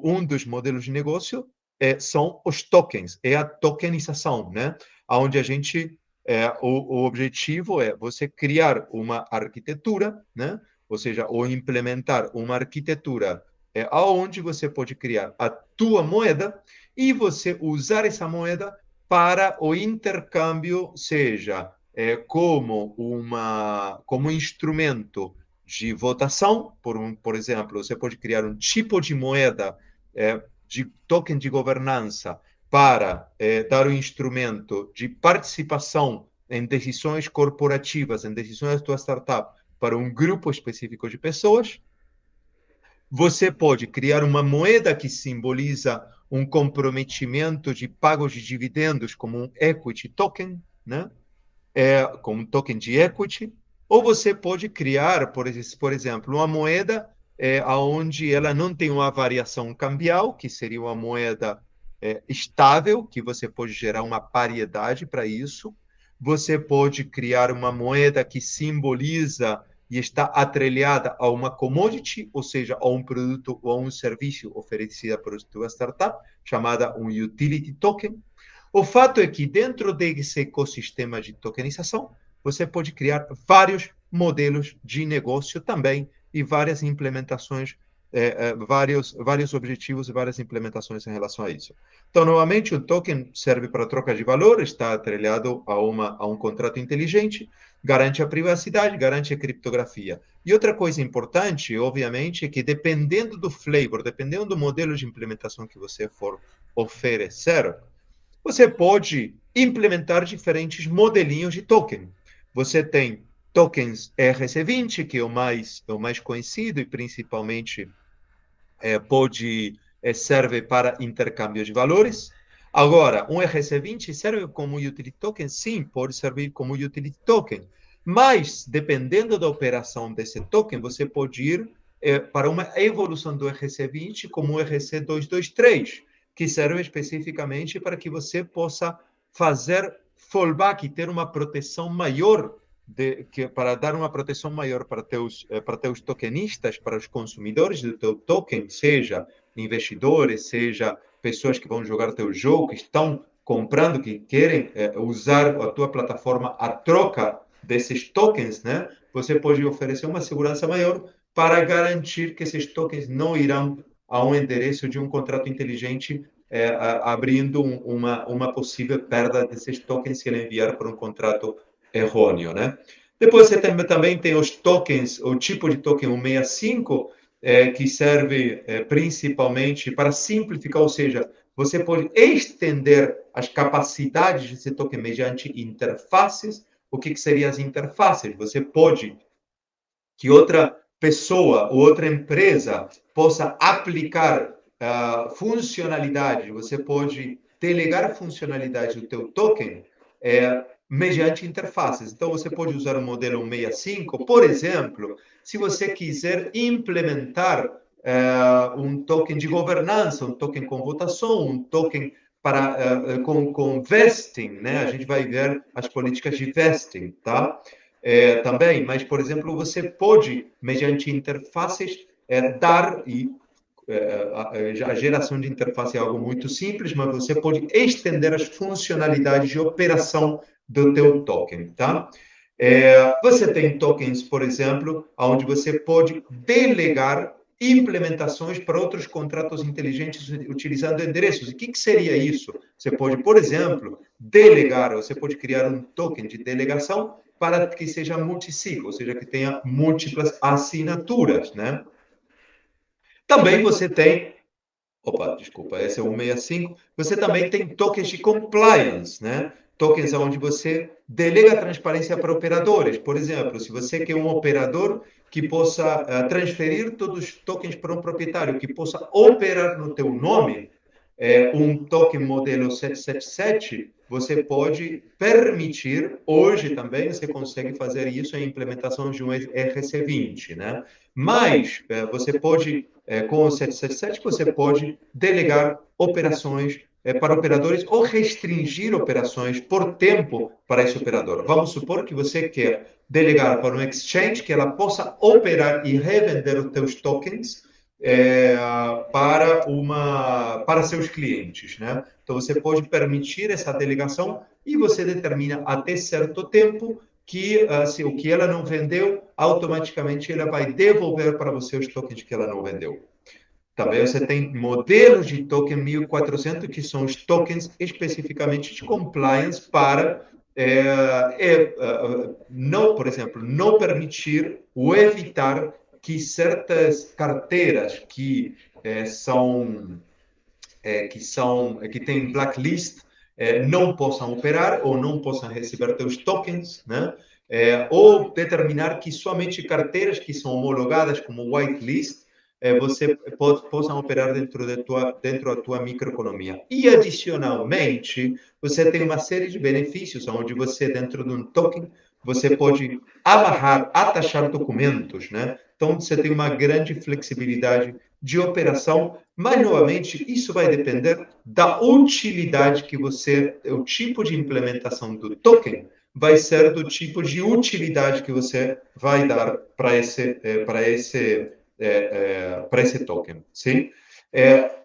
um dos modelos de negócio são os tokens, é a tokenização, né? Onde a gente, o objetivo é você criar uma arquitetura, né? Ou seja, ou implementar uma arquitetura aonde você pode criar a tua moeda e você usar essa moeda para o intercâmbio, seja como instrumento de votação, por exemplo, você pode criar um tipo de moeda de token de governança para dar um instrumento de participação em decisões corporativas, em decisões da tua startup, para um grupo específico de pessoas. Você pode criar uma moeda que simboliza um comprometimento de pagos de dividendos, como um equity token, né? Como um token de equity. Ou você pode criar, por exemplo, uma moeda onde ela não tem uma variação cambial, que seria uma moeda estável, que você pode gerar uma paridade para isso. Você pode criar uma moeda que simboliza e está atrelhada a uma commodity, ou seja, a um produto ou a um serviço oferecido por sua startup, chamada um utility token. O fato é que dentro desse ecossistema de tokenização, você pode criar vários modelos de negócio também e várias implementações, vários objetivos e várias implementações em relação a isso. Então, novamente, o token serve para troca de valor, está atrelado a um contrato inteligente, garante a privacidade, garante a criptografia. E outra coisa importante, obviamente, é que dependendo do flavor, dependendo do modelo de implementação que você for oferecer, você pode implementar diferentes modelinhos de token. Você tem tokens ERC20, que é o mais conhecido e principalmente serve para intercâmbio de valores. Agora, um ERC20 serve como utility token? Sim, pode servir como utility token. Mas, dependendo da operação desse token, você pode ir para uma evolução do ERC20 como o ERC223, que serve especificamente para que você possa fazer fallback e ter uma proteção maior, para dar uma proteção maior para teus tokenistas, para os consumidores do teu token, seja investidores, seja pessoas que vão jogar teu jogo, que estão comprando, que querem usar a tua plataforma a troca desses tokens, né? Você pode oferecer uma segurança maior para garantir que esses tokens não irão a um endereço de um contrato inteligente, abrindo uma possível perda desses tokens se ele enviar para um contrato errôneo, né? Depois você também tem os tokens, o tipo de token 165, que serve principalmente para simplificar, ou seja, você pode estender as capacidades desse token mediante interfaces. O que seriam as interfaces? Você pode que outra pessoa ou outra empresa possa aplicar funcionalidade, você pode delegar funcionalidade do teu token mediante interfaces. Então, você pode usar o modelo 165, por exemplo, se você quiser implementar um token de governança, um token com votação, um token com vesting, né? A gente vai ver as políticas de vesting, tá? Também, mas, por exemplo, você pode, mediante interfaces, dar e a geração de interface é algo muito simples, mas você pode estender as funcionalidades de operação do teu token, tá? Você tem tokens, por exemplo, onde você pode delegar implementações para outros contratos inteligentes utilizando endereços. E o que seria isso? Você pode, por exemplo, delegar, você pode criar um token de delegação para que seja multisig, ou seja, que tenha múltiplas assinaturas, né? Também você tem, desculpa, esse é o 165, você também tem tokens de compliance, né? Tokens onde você delega a transparência para operadores. Por exemplo, se você quer um operador que possa transferir todos os tokens para um proprietário, que possa operar no teu nome, um token modelo 777, você pode permitir, hoje também você consegue fazer isso em implementação de um ERC20, né? Mas você pode, com o 777, você pode delegar operações para operadores ou restringir operações por tempo para esse operador. Vamos supor que você quer delegar para um exchange que ela possa operar e revender os teus tokens para seus clientes, né? Então, você pode permitir essa delegação e você determina até certo tempo que se o que ela não vendeu, automaticamente ela vai devolver para você os tokens que ela não vendeu. Também você tem modelos de token 1400, que são os tokens especificamente de compliance para, não, por exemplo, não permitir ou evitar que certas carteiras que têm blacklist não possam operar ou não possam receber teus tokens, né? Ou determinar que somente carteiras que são homologadas como whitelist possam operar dentro da tua microeconomia. E, adicionalmente, você tem uma série de benefícios onde você, dentro de um token, você pode amarrar, atachar documentos, né? Então, você tem uma grande flexibilidade de operação, mas, novamente, isso vai depender da utilidade que você, o tipo de implementação do token vai ser do tipo de utilidade que você vai dar para esse token, sim?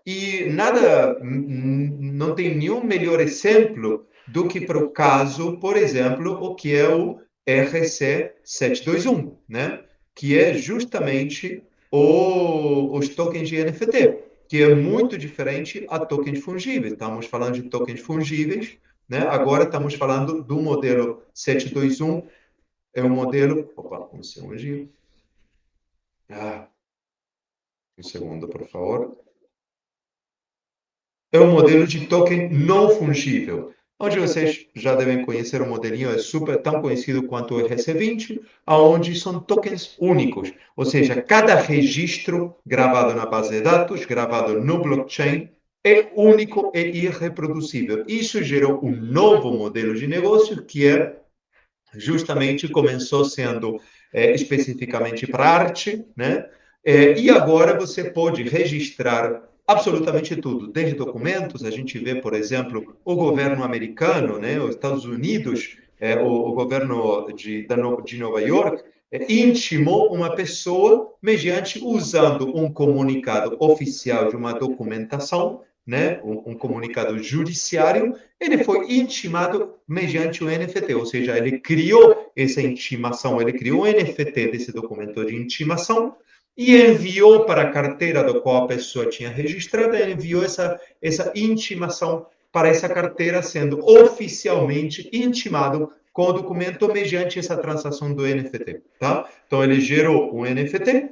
E nada, não tem nenhum melhor exemplo do que para o caso, por exemplo, o que é o RC721, né? Que é justamente os tokens de NFT, que é muito diferente a tokens fungíveis. Estamos falando de tokens fungíveis, né? Agora estamos falando do modelo 721, é um modelo... Opa, um segundinho. Um segundo, por favor. É um modelo de token não fungível, onde vocês já devem conhecer o modelinho, é super tão conhecido quanto o RC20, onde são tokens únicos, ou seja, cada registro gravado na base de dados, gravado no blockchain, é único e irreproducível. Isso gerou um novo modelo de negócio que é justamente começou sendo especificamente para arte, né? E agora você pode registrar absolutamente tudo, desde documentos. A gente vê, por exemplo, o governo americano, né? Os Estados Unidos, o governo de Nova York, intimou uma pessoa mediante usando um comunicado oficial de uma documentação, né? Um comunicado judiciário. Ele foi intimado mediante o NFT, ou seja, ele criou essa intimação, ele criou o NFT desse documento de intimação e enviou para a carteira do qual a pessoa tinha registrado, enviou essa intimação para essa carteira, sendo oficialmente intimado com o documento mediante essa transação do NFT, tá? Então, ele gerou um NFT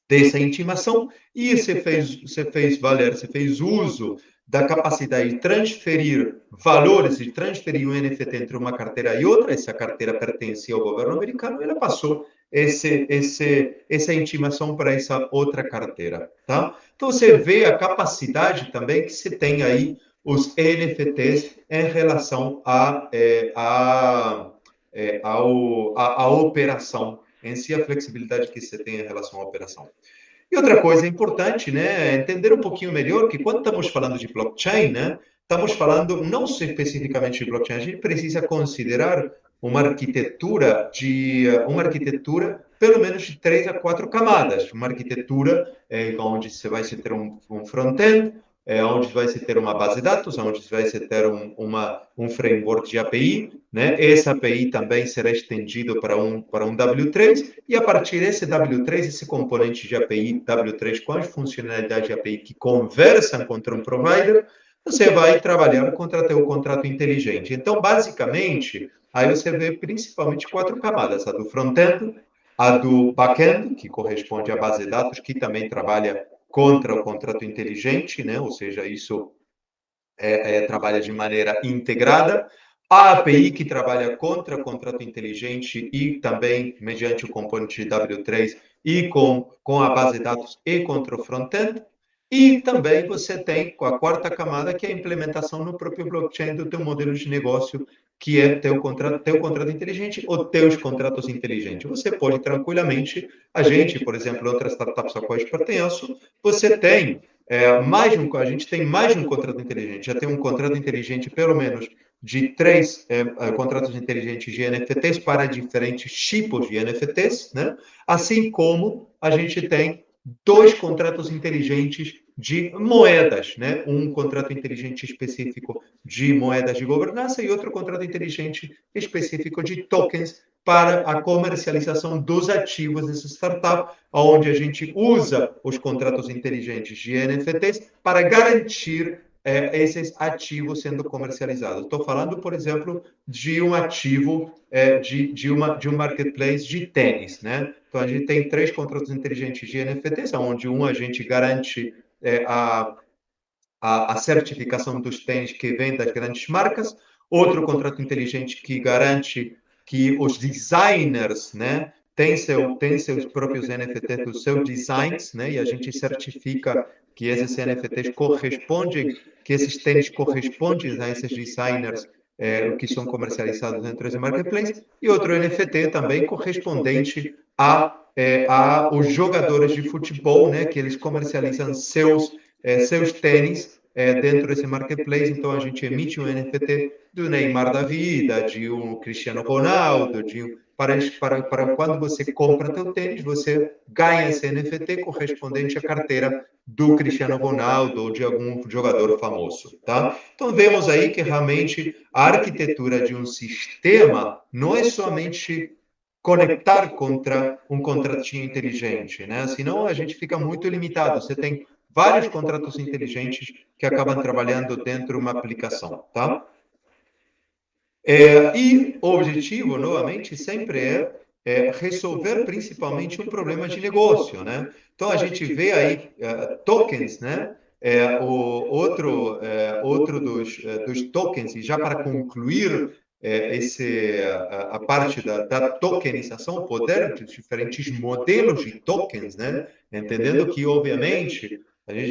dessa intimação e você fez uso da capacidade de transferir valores, de transferir um NFT entre uma carteira e outra. Essa carteira pertencia ao governo americano, ela passou essa intimação para essa outra carteira, tá? Então, você vê a capacidade também que se tem aí os NFTs em relação à operação em si, a flexibilidade que você tem em relação à operação. E outra coisa importante, né, é entender um pouquinho melhor que quando estamos falando de blockchain, né, estamos falando não especificamente de blockchain, a gente precisa considerar uma arquitetura pelo menos de 3 a 4 camadas, uma arquitetura onde você vai ter um front-end, onde vai se ter uma base de dados, onde vai se ter um framework de API, né? Essa API também será estendido para um W3, e a partir desse W3, esse componente de API W3 com as funcionalidades de API que conversam contra um provider, você vai trabalhar contra teu contrato inteligente. Então, basicamente, aí você vê principalmente 4 camadas: a do front-end, a do back-end, que corresponde à base de dados, que também trabalha contra o contrato inteligente, né? Ou seja, isso trabalha de maneira integrada. A API, que trabalha contra o contrato inteligente e também mediante o componente W3 e com a base de dados e contra o front-end. E também você tem a 4ª camada, que é a implementação no próprio blockchain do teu modelo de negócio, que é teu contrato inteligente ou teus contratos inteligentes. Você pode tranquilamente, a gente, por exemplo, outras startups a quais pertenço, você tem a gente tem mais de um contrato inteligente, já tem um contrato inteligente, pelo menos, de 3 contratos inteligentes de NFTs para diferentes tipos de NFTs, né? Assim como a gente tem dois contratos inteligentes de moedas, né? Um contrato inteligente específico de moedas de governança e outro contrato inteligente específico de tokens para a comercialização dos ativos dessa startup, onde a gente usa os contratos inteligentes de NFTs para garantir esses ativos sendo comercializados. Estou falando, por exemplo, de um ativo de um marketplace de tênis, né? Então, a gente tem três contratos inteligentes de NFTs, onde um a gente garante a certificação dos tênis que vem das grandes marcas, outro contrato inteligente que garante que os designers, né, têm seus próprios NFTs, os seus designs, né, e a gente certifica que esses NFTs correspondem, que esses tênis correspondem a esses designers que são comercializados dentro desse marketplace, e outro NFT também correspondente a os jogadores de futebol, né, que eles comercializam seus tênis dentro desse marketplace. Então, a gente emite um NFT do Neymar da vida, de um Cristiano Ronaldo, para quando você compra teu tênis, você ganha esse NFT correspondente à carteira do Cristiano Ronaldo ou de algum jogador famoso, tá? Então, vemos aí que realmente a arquitetura de um sistema não é somente conectar contra um contratinho inteligente, né? Senão a gente fica muito limitado. Você tem vários contratos inteligentes que acabam trabalhando dentro de uma aplicação, tá? E o objetivo, novamente, sempre resolver principalmente um problema de negócio, né? Então, a gente vê aí tokens, né? Outro dos tokens, e já para concluir a parte da tokenização, o poder de diferentes modelos de tokens, né? Entendendo que, obviamente, a gente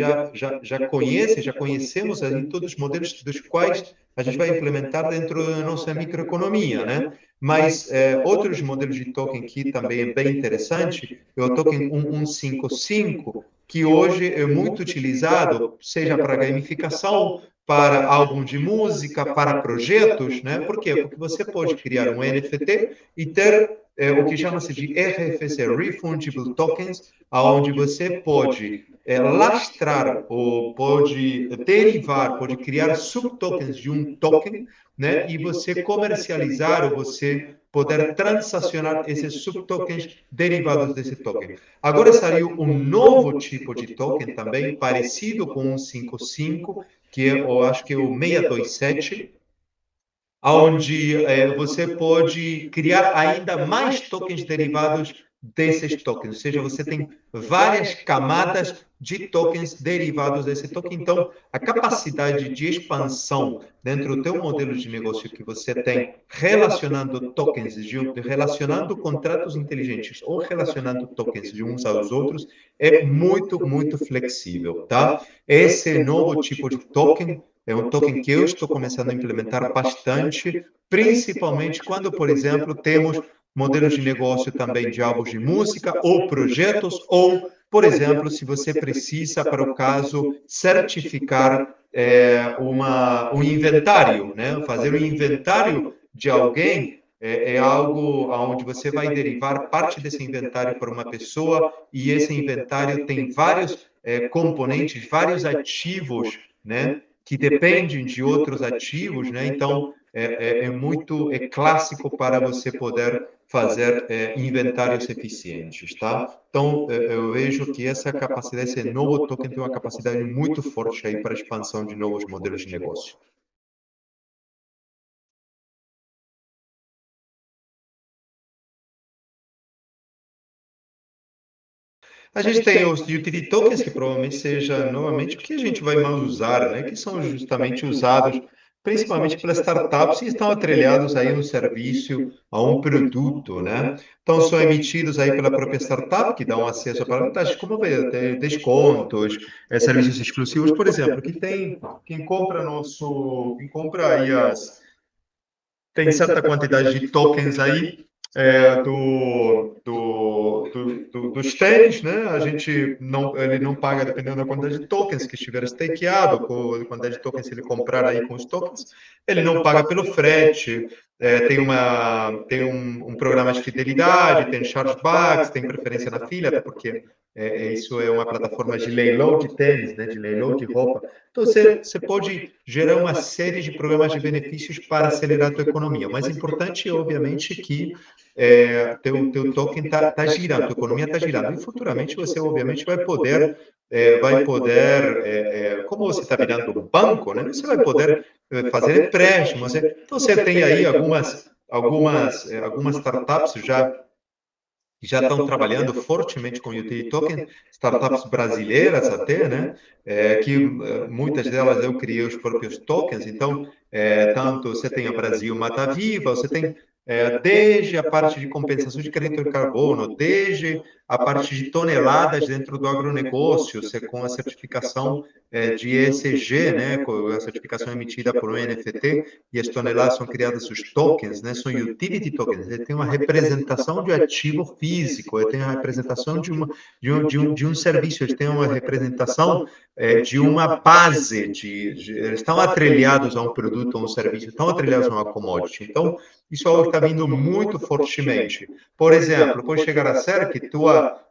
já conhecemos aí todos os modelos dos quais a gente vai implementar dentro da nossa microeconomia, né? Mas outros modelos de token que também é bem interessante é o token 1155, que hoje é muito utilizado, seja para gamificação, para álbum de música, para projetos, né? Por quê? Porque você pode criar um NFT e ter o que chama-se de RFC, Refundable Tokens, onde você pode lastrar ou pode derivar, pode criar subtokens de um token, né? E você comercializar ou você poder transacionar esses subtokens derivados desse token. Agora saiu um novo tipo de token também, parecido com o 155, que eu acho que é o 627, onde você pode criar ainda mais tokens derivados desses tokens, ou seja, você tem várias camadas de tokens derivados desse token. Então, a capacidade de expansão dentro do teu modelo de negócio que você tem, relacionando tokens, relacionando contratos inteligentes ou relacionando tokens de uns aos outros, é muito, muito flexível, tá? Esse novo tipo de token é um token que eu estou começando a implementar bastante, principalmente quando, por exemplo, temos modelos de negócio também de álbuns de música ou projetos, ou, por exemplo, se você precisa, para o caso, certificar um inventário, né? Fazer um inventário de alguém é algo onde você vai derivar parte desse inventário para uma pessoa e esse inventário tem vários componentes, vários ativos, né? Que dependem de outros ativos, né? Então muito clássico para você poder fazer inventários eficientes, tá? Então eu vejo que essa capacidade, esse novo token tem uma capacidade muito forte aí para a expansão de novos modelos de negócio. A gente tem os utility tokens, que provavelmente seja novamente o que a gente vai mais usar, né? Que são justamente usados principalmente pelas startups e estão atrelhados aí no serviço a um produto, né? Então são emitidos aí pela própria startup que dão acesso a vantagens como descontos, serviços exclusivos, por exemplo, que tem quem compra aí tem certa quantidade de tokens aí dos tênis, né? Ele não paga dependendo da quantidade de tokens que estiver stakeado, com a quantidade de tokens que ele comprar aí com os tokens, ele não paga pelo frete, tem um programa de fidelidade, tem chargebacks, tem preferência na fila, até porque isso é uma plataforma de leilão de tênis, né, de leilão de roupa. Então, você pode gerar uma série de programas de benefícios para acelerar a tua economia. O mais importante é, obviamente, que teu token tá girando, tua economia está girando. E futuramente você, obviamente, como você está virando um banco, né, você vai poder fazer empréstimos. Então, você tem aí algumas startups já estão trabalhando fortemente com utility token, startups brasileiras até, né? Muitas delas eu criei os próprios tokens. Então, tanto você tem a Brasil Mata Viva, você tem desde a parte de compensação de crédito de carbono, desde a parte de toneladas dentro do agronegócio, você, com a certificação de ESG, né? Com a certificação emitida por um NFT, e as toneladas são criadas os tokens, né? São utility tokens. Ele tem uma representação de ativo físico, ele tem uma representação de um serviço, ele tem uma representação de uma base, eles estão atrelhados a um produto ou um serviço, estão atrelhados a uma commodity. Então, isso é algo que está vindo muito fortemente. Por exemplo, pode chegar a ser que tua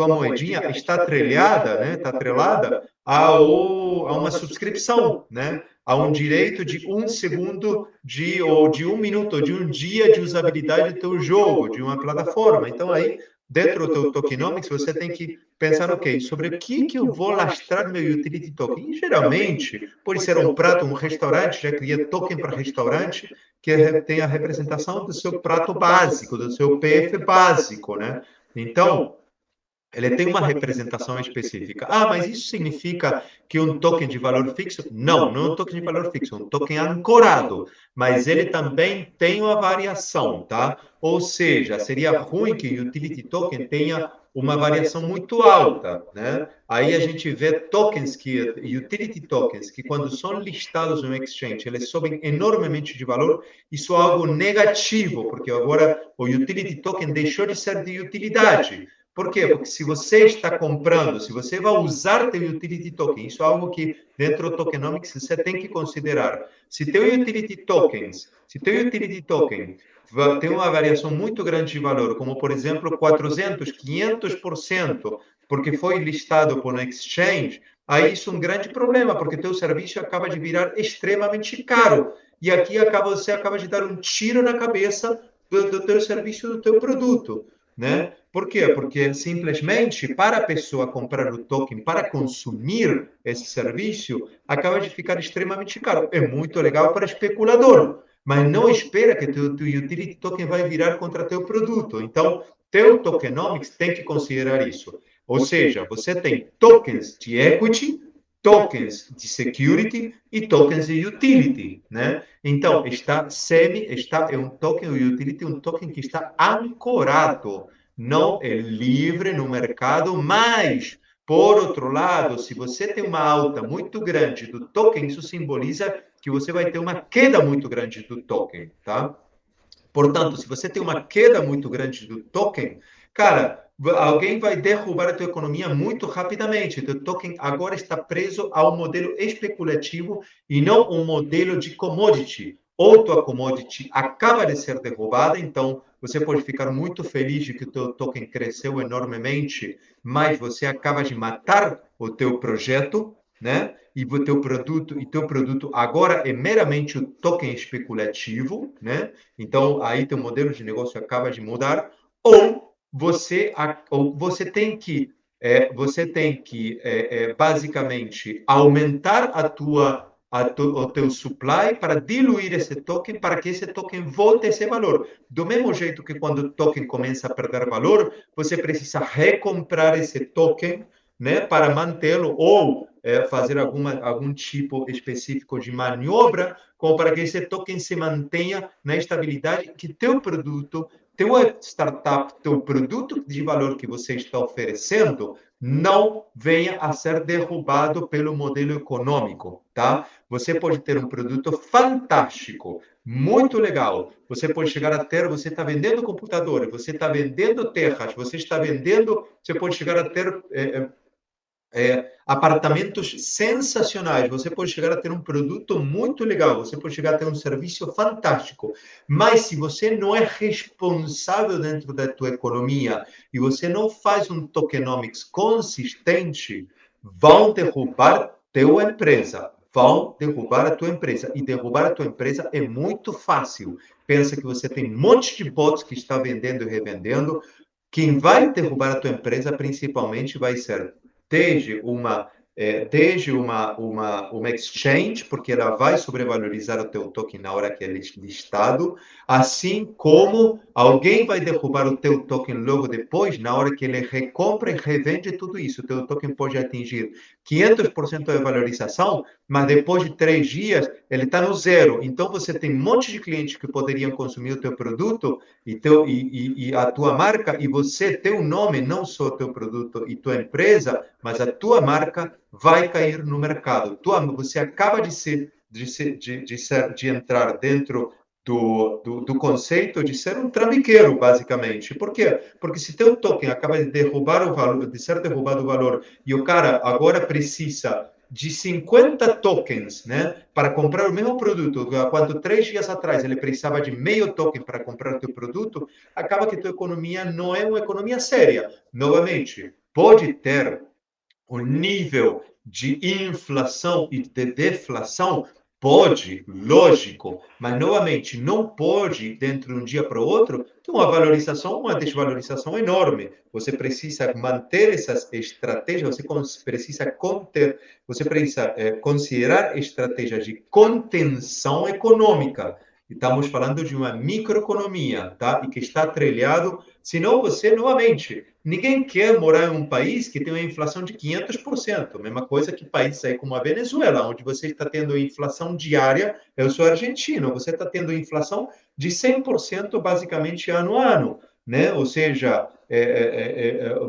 moedinha está atrelhada, né? Está atrelada a uma subscrição, né? A um direito de 1 segundo ou de 1 minuto, ou de um dia de usabilidade do teu jogo, de uma plataforma. Então, aí, dentro do teu tokenomics, você tem que pensar, ok, sobre o que eu vou lastrar meu utility token. E, geralmente, pode ser um prato, um restaurante, já cria token para restaurante, que tem a representação do seu prato básico, do seu PF básico, né? Então, ele tem uma representação específica. Ah, mas isso significa que um token de valor fixo? Não, não é um token de valor fixo, é um token ancorado. Mas ele também tem uma variação, tá? Ou seja, seria ruim que o utility token tenha uma variação muito alta, né? Aí a gente vê utility tokens, que quando são listados no exchange, eles sobem enormemente de valor. Isso é algo negativo, porque agora o utility token deixou de ser de utilidade. Por quê? Porque se você está comprando, se você vai usar teu utility token, isso é algo que dentro do tokenomics você tem que considerar. Se teu utility token tem uma variação muito grande de valor, como por exemplo 400, 500%, porque foi listado por um exchange, aí isso é um grande problema, porque teu serviço acaba de virar extremamente caro. E aqui você acaba de dar um tiro na cabeça do teu serviço, do teu produto, né? Por quê? Porque simplesmente para a pessoa comprar o token, para consumir esse serviço, acaba de ficar extremamente caro. É muito legal para especulador, mas não espera que teu utility token vai virar contra teu produto. Então, teu tokenomics tem que considerar isso. Ou seja, você tem tokens de equity, tokens de security e tokens de utility, né? Então, é um token, o utility é um token que está ancorado, não é livre no mercado, mas, por outro lado, se você tem uma alta muito grande do token, isso simboliza que você vai ter uma queda muito grande do token, tá? Portanto, se você tem uma queda muito grande do token, cara, alguém vai derrubar a tua economia muito rapidamente. O teu token agora está preso a um modelo especulativo e não um modelo de commodity. Ou tua commodity acaba de ser derrubada, então você pode ficar muito feliz de que o teu token cresceu enormemente, mas você acaba de matar o teu projeto, né? E o teu produto agora é meramente o token especulativo, né? Então, aí teu modelo de negócio acaba de mudar, ou você tem que basicamente aumentar o teu supply para diluir esse token, para que esse token volte a esse valor. Do mesmo jeito que quando o token começa a perder valor, você precisa recomprar esse token, né, para mantê-lo, ou fazer algum tipo específico de manobra, como para que esse token se mantenha na estabilidade, que teu produto, teu startup, teu produto de valor que você está oferecendo não venha a ser derrubado pelo modelo econômico, tá? Você pode ter um produto fantástico, muito legal. Você pode chegar a ter, você está vendendo computadores, você está vendendo terras, você pode chegar a ter apartamentos sensacionais, você pode chegar a ter um produto muito legal, você pode chegar a ter um serviço fantástico, mas se você não é responsável dentro da tua economia e você não faz um tokenomics consistente, vão derrubar tua empresa, vão derrubar a tua empresa, e derrubar a tua empresa é muito fácil. Pensa que você tem um monte de bots que está vendendo e revendendo. Quem vai derrubar a tua empresa principalmente vai ser desde uma exchange, porque ela vai sobrevalorizar o teu token na hora que é listado, assim como alguém vai derrubar o teu token logo depois, na hora que ele recompra e revende tudo isso. O teu token pode atingir 500% de valorização, mas depois de 3 dias ele está no zero. Então você tem um monte de clientes que poderiam consumir o teu produto e a tua marca, e você, teu nome, não só o teu produto e tua empresa, mas a tua marca vai cair no mercado. Você acaba de entrar dentro do conceito de ser um trambiqueiro, basicamente. Por quê? Porque se teu token acaba de derrubar o valor, de ser derrubado o valor, e o cara agora precisa de 50 tokens, né, para comprar o mesmo produto, quando 3 dias atrás ele precisava de meio token para comprar o teu produto, acaba que tua economia não é uma economia séria. Novamente, pode ter o nível de inflação e de deflação? Pode, lógico, mas novamente não pode, dentro de um dia para o outro, ter uma valorização, uma desvalorização enorme. Você precisa manter essas estratégias, você precisa conter, você precisa considerar estratégias de contenção econômica. Estamos falando de uma microeconomia, tá? E que está atrelhado, senão você, novamente, ninguém quer morar em um país que tem uma inflação de 500%. Mesma coisa que países aí como a Venezuela, onde você está tendo inflação diária. Eu sou argentino, você está tendo inflação de 100% basicamente ano a ano, né? Ou seja,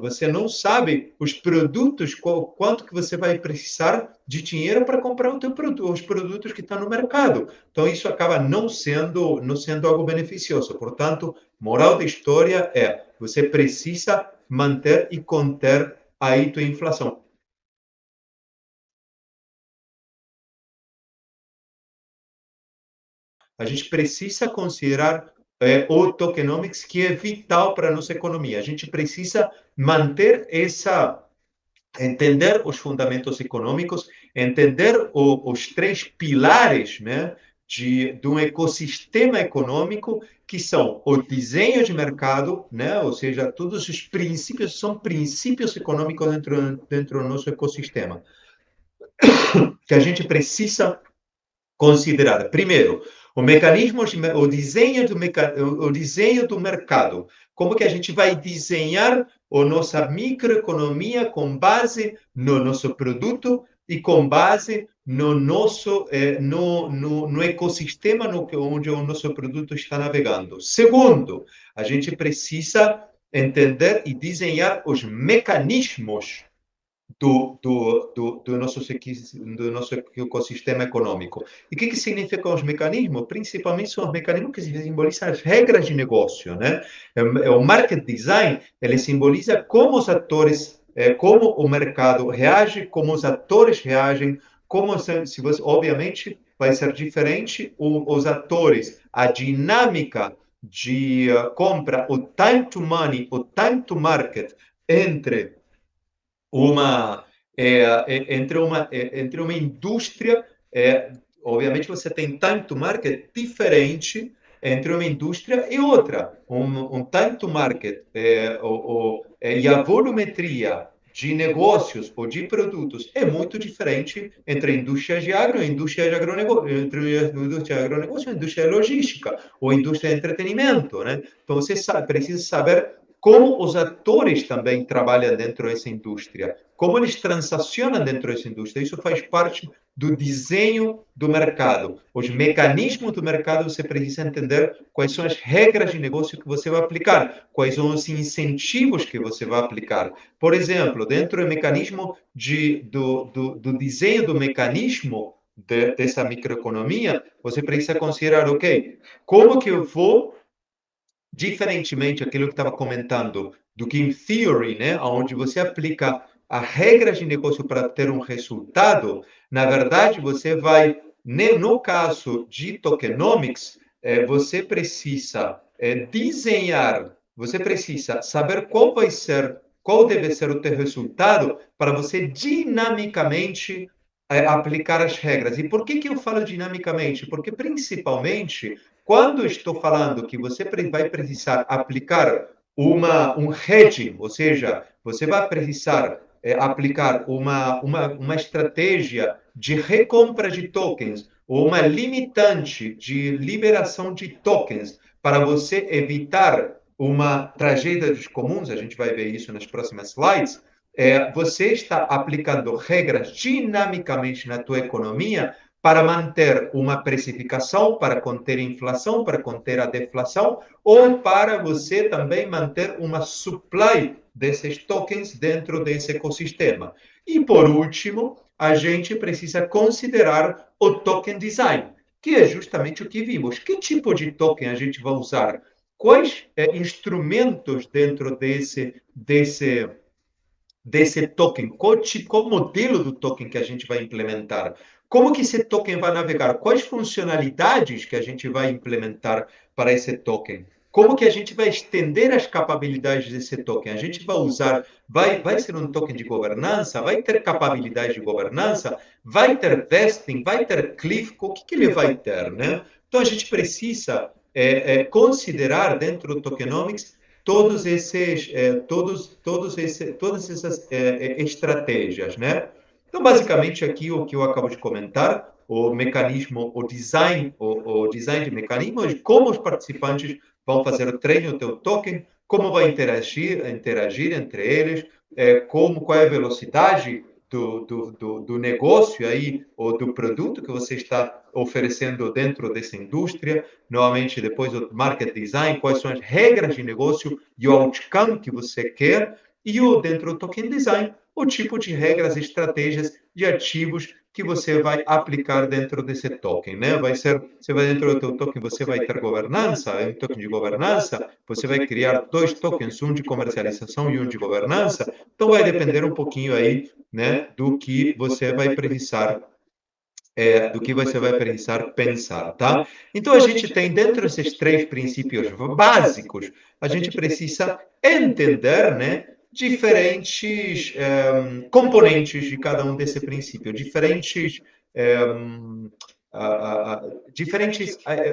você não sabe os produtos, quanto que você vai precisar de dinheiro para comprar o teu produto, os produtos que estão no mercado. Então, isso acaba não sendo algo beneficioso. Portanto, moral da história é, você precisa manter e conter aí tua inflação. A gente precisa considerar o tokenomics, que é vital para a nossa economia. A gente precisa manter entender os fundamentos econômicos, entender os 3 pilares, né, de um ecossistema econômico, que são o desenho de mercado, né, ou seja, todos os princípios são princípios econômicos dentro do nosso ecossistema, que a gente precisa considerar. Primeiro, o mecanismo, o desenho do mercado. Como que a gente vai desenhar a nossa microeconomia com base no nosso produto e com base no ecossistema onde o nosso produto está navegando. Segundo, a gente precisa entender e desenhar os mecanismos do nosso ecossistema econômico. E o que significam os mecanismos? Principalmente são os mecanismos que simbolizam as regras de negócio, né? O market design, ele simboliza como os atores, como o mercado reage, como os atores reagem, se você, obviamente, vai ser diferente os atores, a dinâmica de compra, o time to money, o time to market entre uma entre uma indústria, obviamente você tem time to market diferente entre uma indústria e outra. Um time to market e a volumetria de negócios ou de produtos é muito diferente entre indústrias de agro e indústria de agronegócio, entre a indústria de agronegócio e a indústria de logística ou indústria de entretenimento, né? Então você precisa saber como os atores também trabalham dentro dessa indústria, como eles transacionam dentro dessa indústria. Isso faz parte do desenho do mercado. Os mecanismos do mercado, você precisa entender quais são as regras de negócio que você vai aplicar, quais são os incentivos que você vai aplicar. Por exemplo, dentro do mecanismo do desenho do mecanismo dessa microeconomia, você precisa considerar, ok, como que eu vou, diferentemente daquilo que estava comentando, do Game Theory, né, onde você aplica as regras de negócio para ter um resultado, na verdade, você vai, no caso de tokenomics, você precisa desenhar, você precisa saber qual deve ser o teu resultado para você dinamicamente aplicar as regras. E por que eu falo dinamicamente? Porque, principalmente, quando estou falando que você vai precisar aplicar um hedging, ou seja, você vai precisar aplicar uma estratégia de recompra de tokens ou uma limitante de liberação de tokens para você evitar uma tragédia dos comuns, a gente vai ver isso nas próximas slides, você está aplicando regras dinamicamente na tua economia para manter uma precificação, para conter a inflação, para conter a deflação, ou para você também manter uma supply desses tokens dentro desse ecossistema. E, por último, a gente precisa considerar o token design, que é justamente o que vimos. Que tipo de token a gente vai usar? Quais instrumentos dentro desse token, qual modelo do token que a gente vai implementar, como que esse token vai navegar, quais funcionalidades que a gente vai implementar para esse token, como que a gente vai estender as capacidades desse token, a gente vai usar, vai ser um token de governança, vai ter capacidade de governança, vai ter vesting, vai ter cliff, o que ele vai ter, né? Então a gente precisa considerar dentro do tokenomics todas essas estratégias, né? Então, basicamente, aqui o que eu acabo de comentar, o mecanismo, o design de mecanismos, como os participantes vão fazer o treino do teu token, como vai interagir entre eles, qual é a velocidade do negócio aí, ou do produto que você está oferecendo dentro dessa indústria, novamente depois o market design, quais são as regras de negócio e o outcome que você quer, e dentro do token design, o tipo de regras, estratégias de ativos que você vai aplicar dentro desse token, né? Você vai dentro do teu token, você vai ter governança, um token de governança, você vai criar dois tokens, um de comercialização e um de governança, então vai depender um pouquinho aí, né, do que você vai precisar pensar, tá? Então, a gente tem dentro desses três princípios básicos, a gente precisa entender, né, diferentes componentes de cada um desse princípio,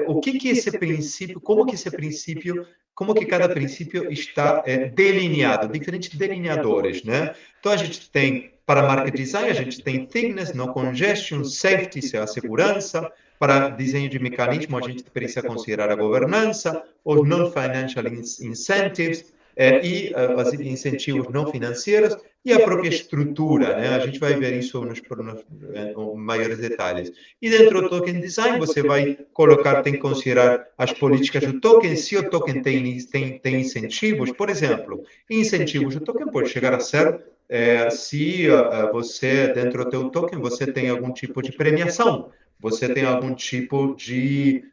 o que esse princípio, como que cada princípio está delineado, diferentes delineadores, né? Então, a gente tem, para market design, a gente tem thickness, no congestion, safety, isso é a segurança. Para desenho de mecanismo, a gente precisa considerar a governança, os non-financial incentives os incentivos não financeiros e a própria estrutura, né? A gente vai ver isso nos maiores detalhes. E dentro do token design, você vai colocar, tem que considerar as políticas do token, se o token tem incentivos, por exemplo, incentivos do token pode chegar a ser se você, dentro do teu token, você tem algum tipo de premiação, você tem algum tipo de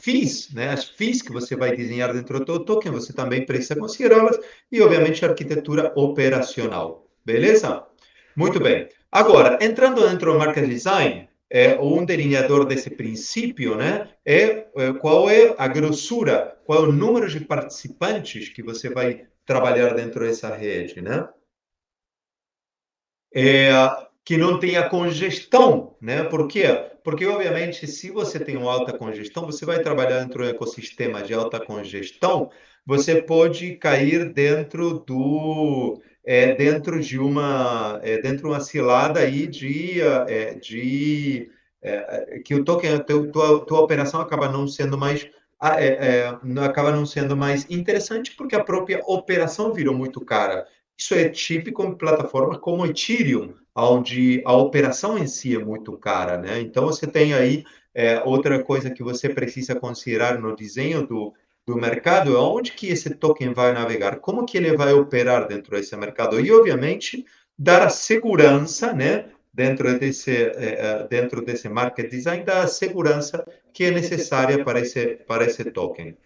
FIIs, né? As FIIs que você vai desenhar dentro do teu token, você também precisa considerá-las, e, obviamente, a arquitetura operacional. Beleza? Muito bem. Agora, entrando dentro do market design, um delineador desse princípio, né, qual é a grossura, qual é o número de participantes que você vai trabalhar dentro dessa rede, né? é, que não tenha congestão, né? Por quê? Porque, obviamente, se você tem uma alta congestão, você vai trabalhar dentro de um ecossistema de alta congestão, você pode cair dentro de uma cilada aí que o token, tua operação acaba não sendo mais acaba não sendo mais interessante porque a própria operação virou muito cara. Isso é típico em plataformas como Ethereum, onde a operação em si é muito cara, né? Então, você tem aí outra coisa que você precisa considerar no desenho do mercado, é onde que esse token vai navegar, como que ele vai operar dentro desse mercado e, obviamente, dar a segurança, né? Dentro desse market design, dar a segurança que é necessária para esse token,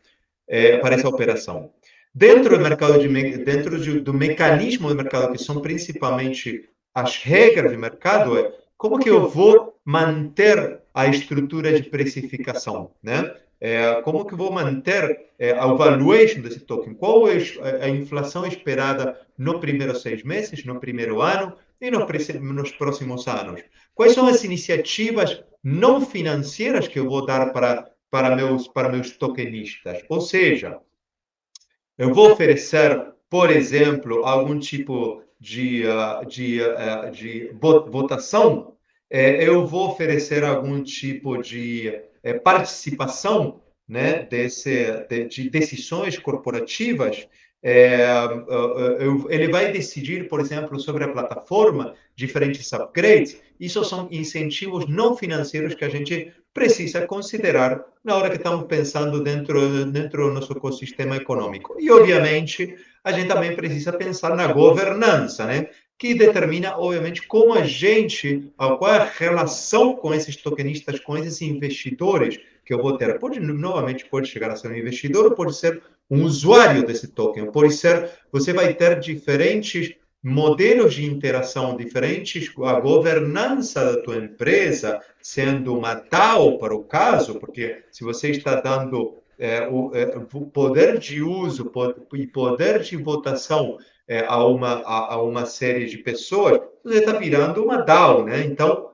para essa operação. Dentro do mercado do mecanismo do mercado, que são principalmente as regras de mercado, é como que eu vou manter a estrutura de precificação, né? Como que eu vou manter a valuation desse token? Qual é a inflação esperada no primeiro 6 meses, no primeiro ano e nos próximos anos? Quais são as iniciativas não financeiras que eu vou dar para meus tokenistas? Ou seja, eu vou oferecer, por exemplo, algum tipo de votação. Eu vou oferecer algum tipo de participação, né, de decisões corporativas. Ele vai decidir, por exemplo, sobre a plataforma, diferentes upgrades. Isso são incentivos não financeiros que a gente precisa considerar na hora que estamos pensando dentro do nosso ecossistema econômico. E, obviamente, a gente também precisa pensar na governança, né? Que determina, obviamente, como a gente, qual é a relação com esses tokenistas, com esses investidores que eu vou ter. Novamente, pode chegar a ser um investidor ou pode ser um usuário desse token. Pode ser, você vai ter diferentes modelos de interação diferentes, a governança da tua empresa, sendo uma DAO para o caso, porque se você está dando o poder de uso e poder de votação a uma série de pessoas, você está virando uma DAO, né? Então,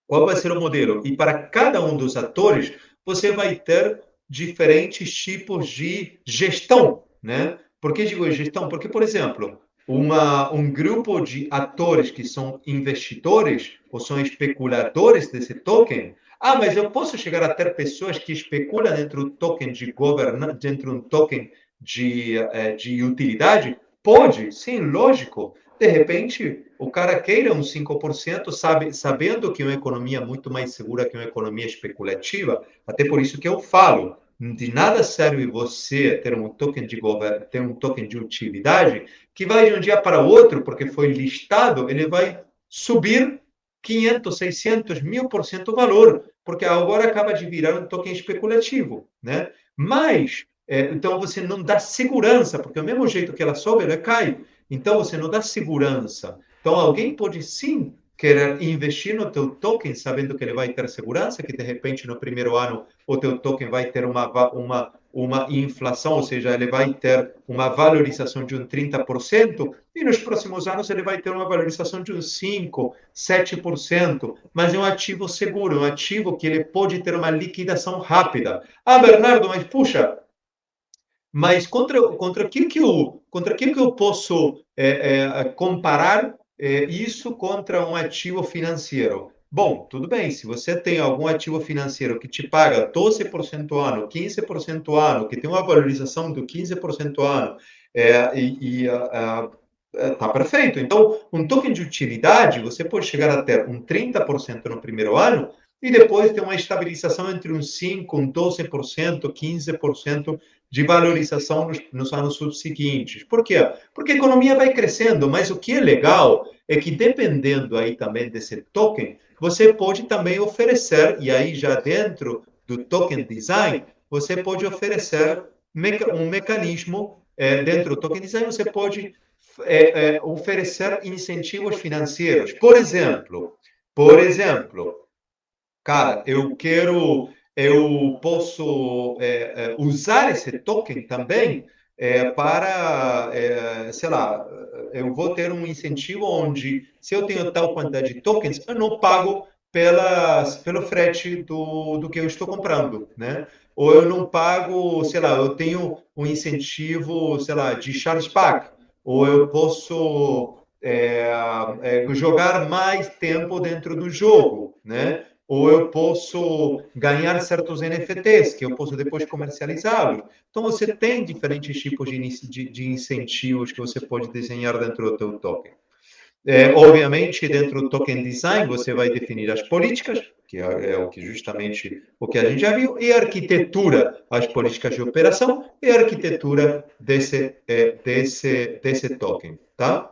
qual vai ser o modelo? E para cada um dos atores, você vai ter diferentes tipos de gestão, né? Por que digo gestão? Porque, por exemplo, um grupo de atores que são investidores ou são especuladores desse token. Ah, mas eu posso chegar a ter pessoas que especulam dentro do token de governança, dentro de um token de utilidade? Pode, sim, lógico. De repente, o cara queira um 5%, sabendo que é uma economia muito mais segura que uma economia especulativa. Até por isso que eu falo, de nada serve você ter um token de governo, ter um token de utilidade que vai de um dia para o outro, porque foi listado, ele vai subir 500, 600, 1000% o valor, porque agora acaba de virar um token especulativo, né? Mas, então você não dá segurança, porque do mesmo jeito que ela sobe, ela cai. Então você não dá segurança. Então alguém pode sim querer investir no teu token, sabendo que ele vai ter segurança, que de repente no primeiro ano o teu token vai ter uma inflação, ou seja, ele vai ter uma valorização de 30%, e nos próximos anos ele vai ter uma valorização de uns 5%, 7%, mas é um ativo seguro, um ativo que ele pode ter uma liquidação rápida. Ah, Bernardo, mas puxa, mas contra aquilo que eu posso comparar isso contra um ativo financeiro? Bom, tudo bem, se você tem algum ativo financeiro que te paga 12% ano, 15% ano, que tem uma valorização do 15% ano, tá perfeito. Então, um token de utilidade, você pode chegar a ter um 30% no primeiro ano e depois ter uma estabilização entre um 5%, um 12%, 15% de valorização nos anos subsequentes. Por quê? Porque a economia vai crescendo, mas o que é legal é que, dependendo aí também desse token, você pode também oferecer, e aí já dentro do token design, você pode oferecer um mecanismo, dentro do token design, você pode oferecer incentivos financeiros. Por exemplo, cara, eu posso usar esse token também para, sei lá, eu vou ter um incentivo onde, se eu tenho tal quantidade de tokens, eu não pago pelo frete do que eu estou comprando, né? Ou eu não pago, sei lá, eu tenho um incentivo, sei lá, de chargeback, ou eu posso jogar mais tempo dentro do jogo, né? Ou eu posso ganhar certos NFTs, que eu posso depois comercializá-los. Então, você tem diferentes tipos de incentivos que você pode desenhar dentro do teu token. Obviamente, dentro do token design, você vai definir as políticas, que é o que justamente o que a gente já viu, e a arquitetura, as políticas de operação e a arquitetura desse token, tá?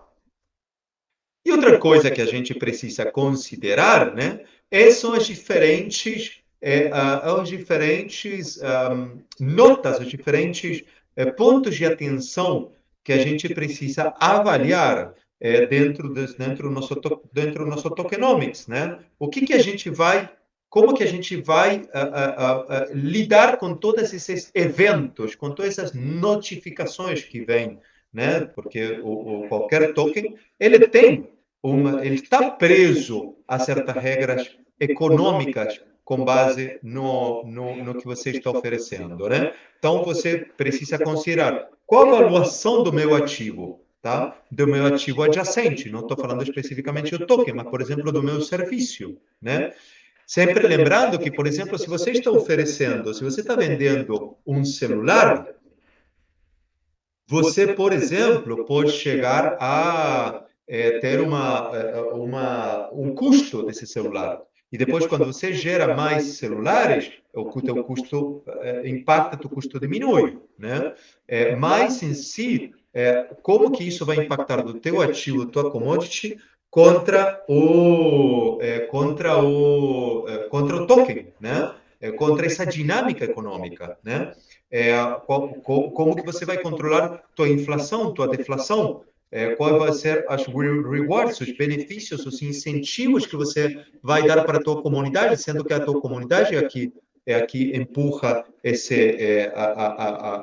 E outra coisa que a gente precisa considerar, né, são as diferentes notas, as diferentes pontos de atenção que a gente precisa avaliar dentro do nosso tokenomics, né? O que que a gente vai, como que a gente vai lidar com todos esses eventos, com todas essas notificações que vêm, né? Porque qualquer token ele está preso a certas regras econômicas com base no que você está oferecendo, né? Então, você precisa considerar qual a avaliação do meu ativo, tá? Do meu ativo adjacente. Não estou falando especificamente do token, mas, por exemplo, do meu serviço, né? Sempre lembrando que, por exemplo, se você está oferecendo, se você está vendendo um celular, você, por exemplo, pode chegar a ter um custo desse celular. E depois, quando você gera mais celulares, o teu custo impacta, o custo diminui, né? Mas em si, como que isso vai impactar do teu ativo, tua commodity, contra o token, né? Contra essa dinâmica econômica, né? Como que você vai controlar tua inflação, tua deflação, qual vai ser as rewards, os benefícios, os incentivos que você vai dar para a tua comunidade, sendo que a tua comunidade é a que empurra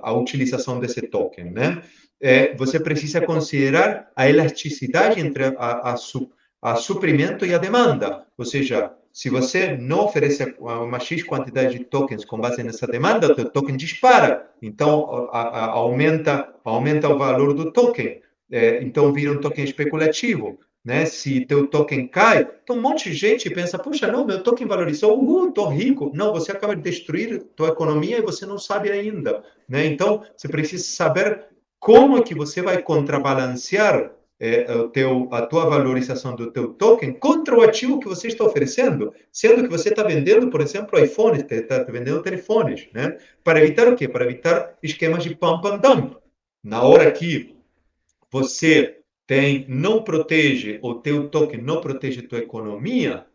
a utilização desse token, né? Você precisa considerar a elasticidade entre a suprimento e a demanda, ou seja, se você não oferece uma X quantidade de tokens com base nessa demanda, o teu token dispara. Então, aumenta o valor do token. Então, vira um token especulativo. Né? Se teu token cai, então um monte de gente pensa, puxa, não, meu token valorizou, estou rico. Não, você acaba de destruir tua economia e você não sabe ainda. Né? Então, você precisa saber como é que você vai contrabalancear a tua valorização do teu token contra o ativo que você está oferecendo, sendo que você está vendendo, por exemplo, iPhones, está vendendo telefones, né? Para evitar o quê? Para evitar esquemas de pump and dump. Na hora que você não protege o teu token, não protege a tua economia,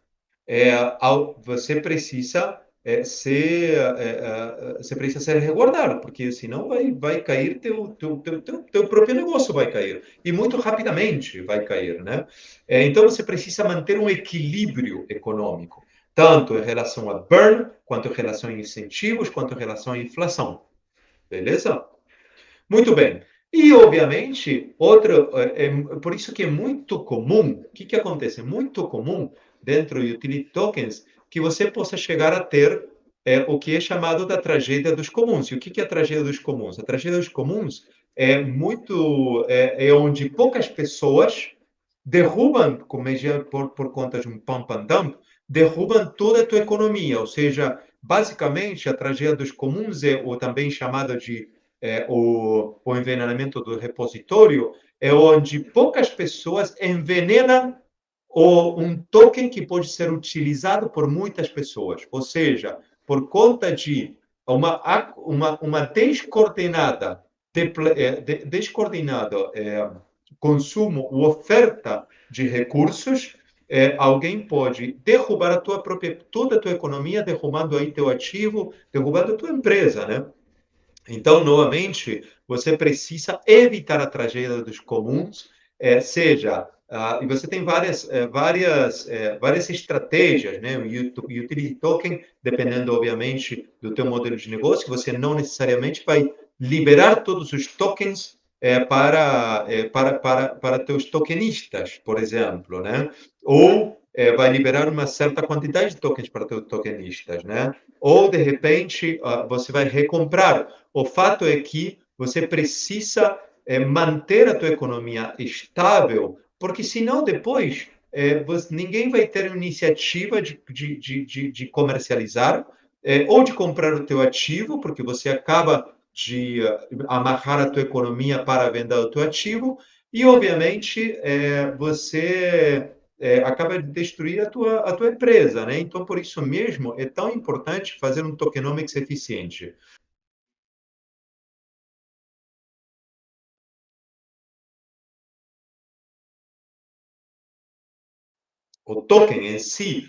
você precisa você precisa ser resguardado, porque senão vai cair teu próprio negócio vai cair e muito rapidamente vai cair, né? Então você precisa manter um equilíbrio econômico, tanto em relação a burn, quanto em relação a incentivos, quanto em relação à inflação, beleza? Muito bem. E, obviamente, por isso que é muito comum, o que acontece? É muito comum dentro de utility tokens que você possa chegar a ter o que é chamado da tragédia dos comuns. E o que é a tragédia dos comuns? A tragédia dos comuns é onde poucas pessoas derrubam, por conta de um pump and dump, derrubam toda a tua economia. Ou seja, basicamente, a tragédia dos comuns é o também chamado de o envenenamento do repositório, é onde poucas pessoas envenenam um token que pode ser utilizado por muitas pessoas. Ou seja, por conta de uma descoordenada consumo ou oferta de recursos, alguém pode derrubar toda a tua economia, derrubando aí teu ativo, derrubando a tua empresa, né? Então, novamente, você precisa evitar a tragédia dos comuns, e você tem várias estratégias, né? O utility token, dependendo, obviamente, do teu modelo de negócio, você não necessariamente vai liberar todos os tokens para teus tokenistas, por exemplo, né? Ou vai liberar uma certa quantidade de tokens para teus tokenistas, né? Ou, de repente, você vai recomprar. O fato é que você precisa manter a tua economia estável, porque senão depois ninguém vai ter iniciativa de comercializar ou de comprar o teu ativo, porque você acaba de amarrar a tua economia para a venda do teu ativo, e obviamente você acaba de destruir a tua empresa, né? Então, por isso mesmo, é tão importante fazer um tokenomics eficiente. O token em si,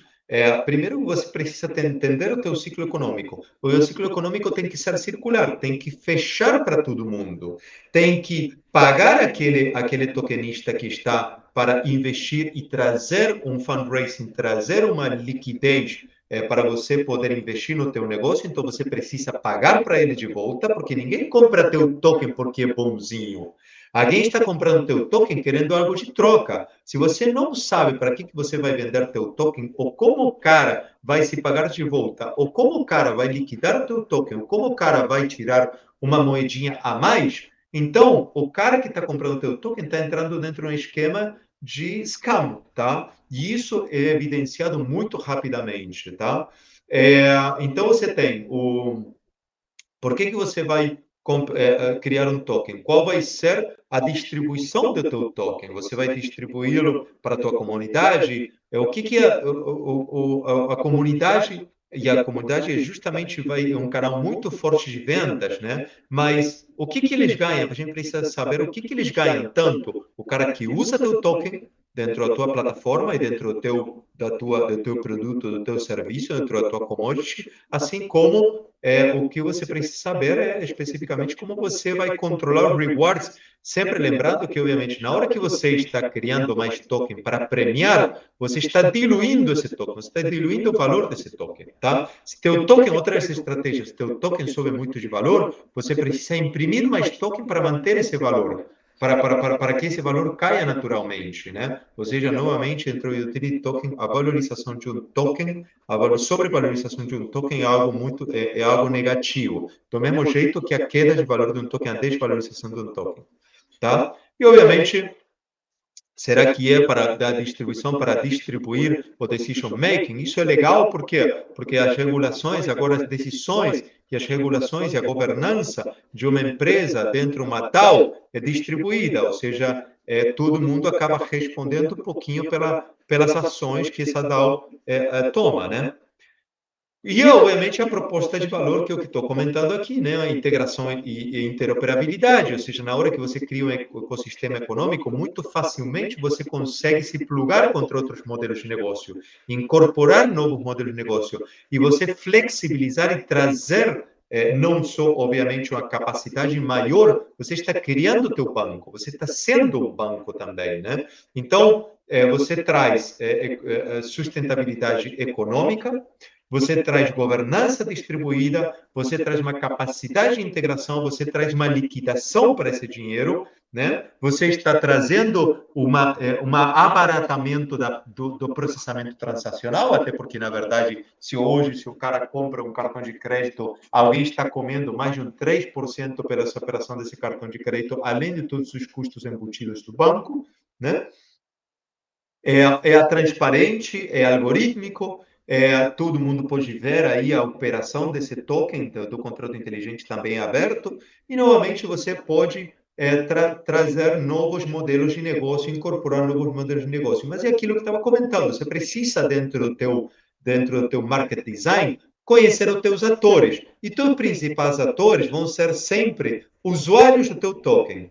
Primeiro, você precisa entender o teu ciclo econômico. O ciclo econômico tem que ser circular, tem que fechar para todo mundo, tem que pagar aquele tokenista que está para investir e trazer um fundraising, trazer uma liquidez para você poder investir no teu negócio. Então, você precisa pagar para ele de volta, porque ninguém compra teu token porque é bonzinho. Alguém está comprando teu token querendo algo de troca. Se você não sabe para que você vai vender teu token, ou como o cara vai se pagar de volta, ou como o cara vai liquidar o teu token, ou como o cara vai tirar uma moedinha a mais, então o cara que está comprando teu token está entrando dentro de um esquema de scam, tá? E isso é evidenciado muito rapidamente, tá? Então você tem o por que que você vai criar um token? Qual vai ser a distribuição do teu token? Você vai distribuí-lo para a tua comunidade? O que que é a comunidade? E a comunidade é justamente é um canal muito forte de vendas, né? Mas o que que eles ganham? A gente precisa saber o que que eles ganham. Tanto o cara que usa teu token dentro da tua plataforma e dentro do teu produto, do teu serviço, dentro da tua commodity, assim como o que você precisa saber é especificamente como você vai controlar os rewards, sempre lembrando que, obviamente, na hora que você está criando mais token para premiar, você está diluindo esse token, você está diluindo o valor desse token, tá? Se teu token, outras estratégias, se teu token sobe muito de valor, você precisa imprimir mais token para manter esse valor. Para que esse valor caia naturalmente, né? Ou seja, novamente, entre o utility token, a valorização de um token, a sobrevalorização de um token é algo negativo. Do mesmo jeito que a queda de valor de um token, a desvalorização de um token, tá? E obviamente, será que é para dar distribuição, para distribuir o decision making? Isso é legal por quê? Porque as regulações, agora as decisões e as regulações e a governança de uma empresa dentro de uma DAO é distribuída, ou seja, todo mundo acaba respondendo um pouquinho pelas ações que essa DAO toma, né? E, obviamente, a proposta de valor que eu estou comentando aqui, né? A integração e interoperabilidade, ou seja, na hora que você cria um ecossistema econômico, muito facilmente você consegue se plugar contra outros modelos de negócio, incorporar novos modelos de negócio e você flexibilizar e trazer não só, obviamente, uma capacidade maior, você está criando o teu banco, você está sendo um banco também, né? Então, você traz sustentabilidade econômica, você traz governança distribuída, você traz uma capacidade de integração, você traz uma liquidação para esse dinheiro, né? Você está trazendo um abaratamento do processamento transacional, até porque, na verdade, se hoje, se o cara compra um cartão de crédito, alguém está comendo mais de um 3% pela essa operação desse cartão de crédito, além de todos os custos embutidos do banco, né? É transparente, é algorítmico, todo mundo pode ver aí a operação desse token do contrato inteligente também é aberto e novamente você pode trazer novos modelos de negócio, incorporar novos modelos de negócio. Mas é aquilo que eu estava comentando, você precisa dentro do teu market design conhecer os teus atores. E teus principais atores vão ser sempre usuários do teu token,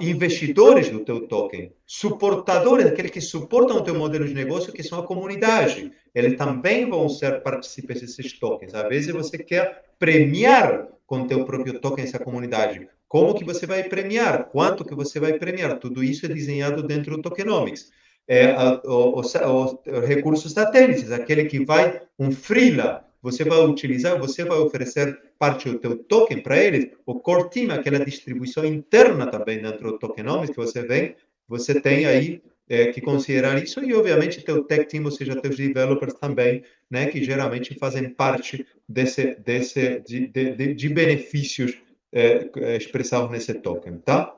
investidores do teu token, suportadores, aqueles que suportam o teu modelo de negócio, que são a comunidade. Eles também vão ser participantes desses tokens. Às vezes você quer premiar com o teu próprio token essa comunidade. Como que você vai premiar? Quanto que você vai premiar? Tudo isso é desenhado dentro do tokenomics. Os recursos satélites, aquele que vai, um freela, você vai utilizar, você vai oferecer parte do teu token para eles, o core team, aquela distribuição interna também dentro do tokenomics que você tem aí que considerar isso e, obviamente, teu tech team, ou seja, teus developers também, né, que geralmente fazem parte de benefícios expressados nesse token, tá?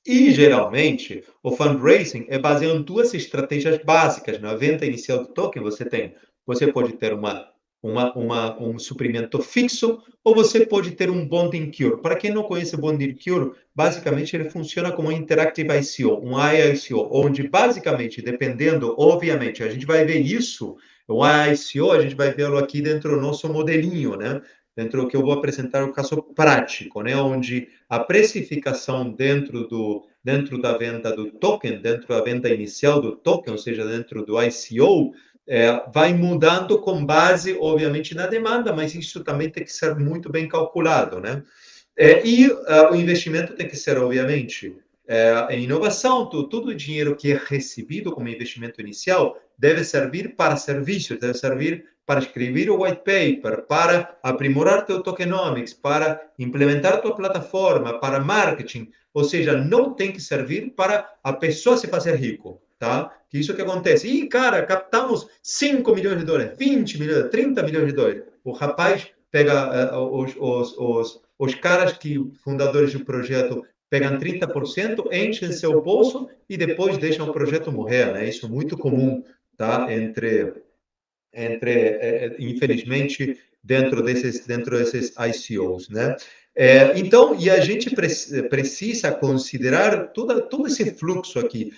E, geralmente, o fundraising é baseado em duas estratégias básicas. Na venda inicial do token, você pode ter um suprimento fixo ou você pode ter um bond incur. Para quem não conhece bond incur, basicamente ele funciona como um Interactive ICO, um IICO, onde basicamente, dependendo, obviamente, a gente vai ver isso, o IICO, a gente vai vê-lo aqui dentro do nosso modelinho, né? Dentro do que eu vou apresentar o caso prático, né? Onde a precificação dentro da venda do token, dentro da venda inicial do token, ou seja, dentro do ICO, vai mudando com base, obviamente, na demanda, mas isso também tem que ser muito bem calculado, né? O investimento tem que ser, obviamente, em inovação. Todo o dinheiro que é recebido como investimento inicial deve servir para serviços, deve servir para escrever o white paper, para aprimorar teu tokenomics, para implementar tua plataforma, para marketing. Ou seja, não tem que servir para a pessoa se fazer rico, tá? Que isso que acontece. E, cara, captamos 5 milhões de dólares, 20 milhões, 30 milhões de dólares. O rapaz pega os caras que, fundadores do projeto, pegam 30%, enchem seu bolso e depois deixam o projeto morrer, né? Isso é muito comum, tá? Infelizmente, dentro desses ICOs, né? Então, e a gente precisa considerar todo esse fluxo aqui,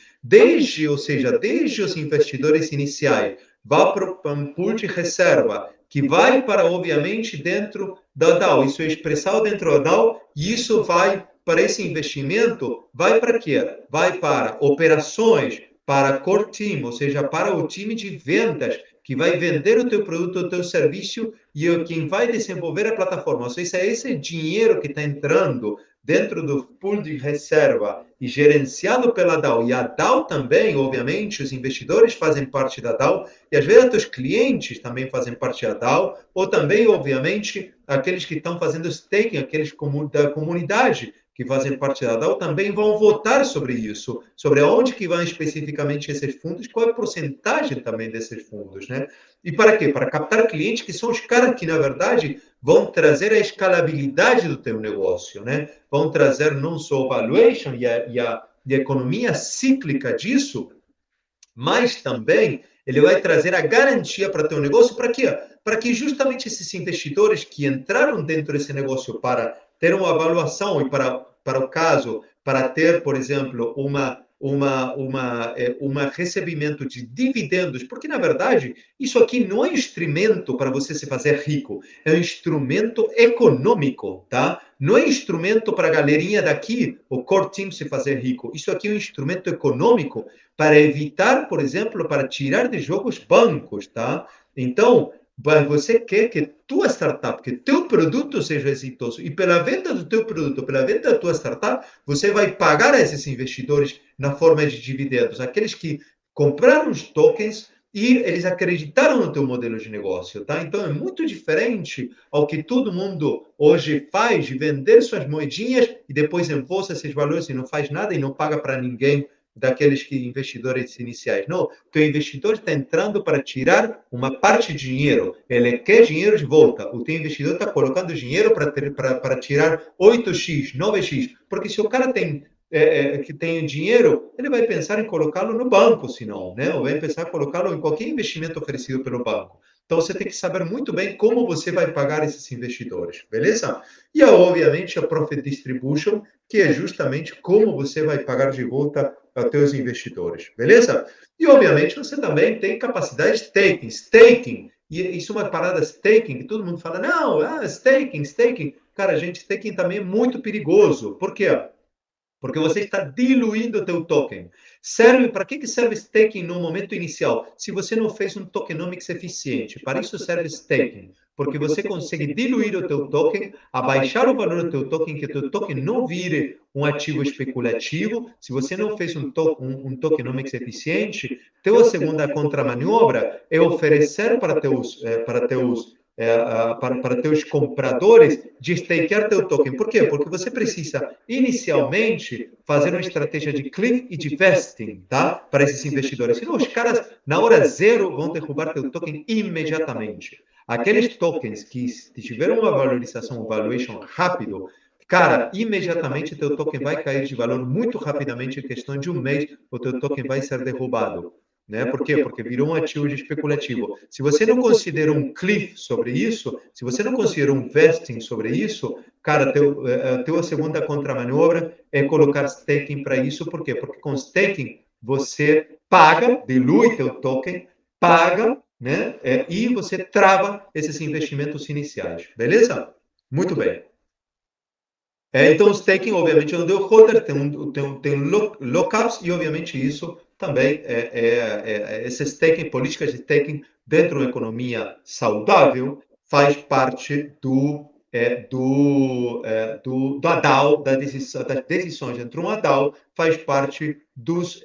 ou seja, desde os investidores iniciais, vai para um pool de reserva, que vai para, obviamente, dentro da DAO, isso é expressado dentro da DAO, e isso vai para esse investimento, vai para quê? Vai para operações, para core team, ou seja, para o time de vendas, que vai vender o teu produto, o teu serviço e quem vai desenvolver a plataforma. Ou seja, esse dinheiro que está entrando dentro do pool de reserva e gerenciado pela DAO, e a DAO também, obviamente, os investidores fazem parte da DAO, e às vezes os clientes também fazem parte da DAO, ou também, obviamente, aqueles que estão fazendo staking, aqueles da comunidade que fazem parte da DAO, também vão votar sobre isso, sobre onde que vão especificamente esses fundos, qual é a porcentagem também desses fundos, né? E para quê? Para captar clientes que são os caras que, na verdade, vão trazer a escalabilidade do teu negócio, né? Vão trazer não só o valuation e a economia cíclica disso, mas também ele vai trazer a garantia para teu negócio, para quê? Para que justamente esses investidores que entraram dentro desse negócio para ter uma avaliação e para o caso, para ter, por exemplo, recebimento de dividendos, porque na verdade isso aqui não é um instrumento para você se fazer rico, é um instrumento econômico, tá? Não é instrumento para a galerinha daqui, o core team se fazer rico. Isso aqui é um instrumento econômico para evitar, por exemplo, para tirar de jogo os bancos, tá? Então, você quer que tua startup, que teu produto seja exitoso, e pela venda do teu produto, pela venda da tua startup, você vai pagar a esses investidores na forma de dividendos, aqueles que compraram os tokens e eles acreditaram no teu modelo de negócio, tá? Então é muito diferente ao que todo mundo hoje faz, de vender suas moedinhas e depois embolsa esses valores e não faz nada e não paga para ninguém daqueles que investidores iniciais. Não, o teu investidor está entrando para tirar uma parte de dinheiro. Ele quer dinheiro de volta. O teu investidor está colocando dinheiro para tirar 8x, 9x. Porque se o cara que tem dinheiro, ele vai pensar em colocá-lo no banco, senão, né? Ou vai pensar em colocá-lo em qualquer investimento oferecido pelo banco. Então, você tem que saber muito bem como você vai pagar esses investidores, beleza? E, obviamente, a Profit Distribution, que é justamente como você vai pagar de volta aos teus investidores, beleza? E, obviamente, você também tem capacidade de staking. Staking, e isso é uma parada staking, que todo mundo fala, não, staking. Cara, gente, staking também é muito perigoso. Por quê? Porque você está diluindo o teu token. Para que serve staking no momento inicial? Se você não fez um tokenomics eficiente, para isso serve staking. Porque você consegue diluir o teu token, abaixar o valor do teu token, que o teu token não vire um ativo especulativo. Se você não fez um tokenomics eficiente, tua segunda contramanobra é oferecer para teus compradores de stakear teu token. Por quê? Porque você precisa inicialmente fazer uma estratégia de cliff e de vesting, tá? Para esses investidores. Senão os caras, na hora zero, vão derrubar teu token imediatamente. Aqueles tokens que tiveram uma valorização, um valuation rápido, cara, imediatamente teu token vai cair de valor muito rapidamente, em questão de um mês, o teu token vai ser derrubado. Né? Por quê? Porque virou um ativo especulativo. Se você não considera um cliff sobre isso, se você não considera um vesting sobre isso, cara, tua segunda contramanobra é colocar staking para isso. Por quê? Porque com staking você paga, dilui teu token, paga, né? E você trava esses investimentos iniciais. Beleza? Muito bem. Então, o staking, obviamente, é onde o holder tem lockups e, obviamente, isso também esse staking, políticas de staking dentro de uma economia saudável faz parte da DAO, das decisões dentro de uma DAO, faz parte dos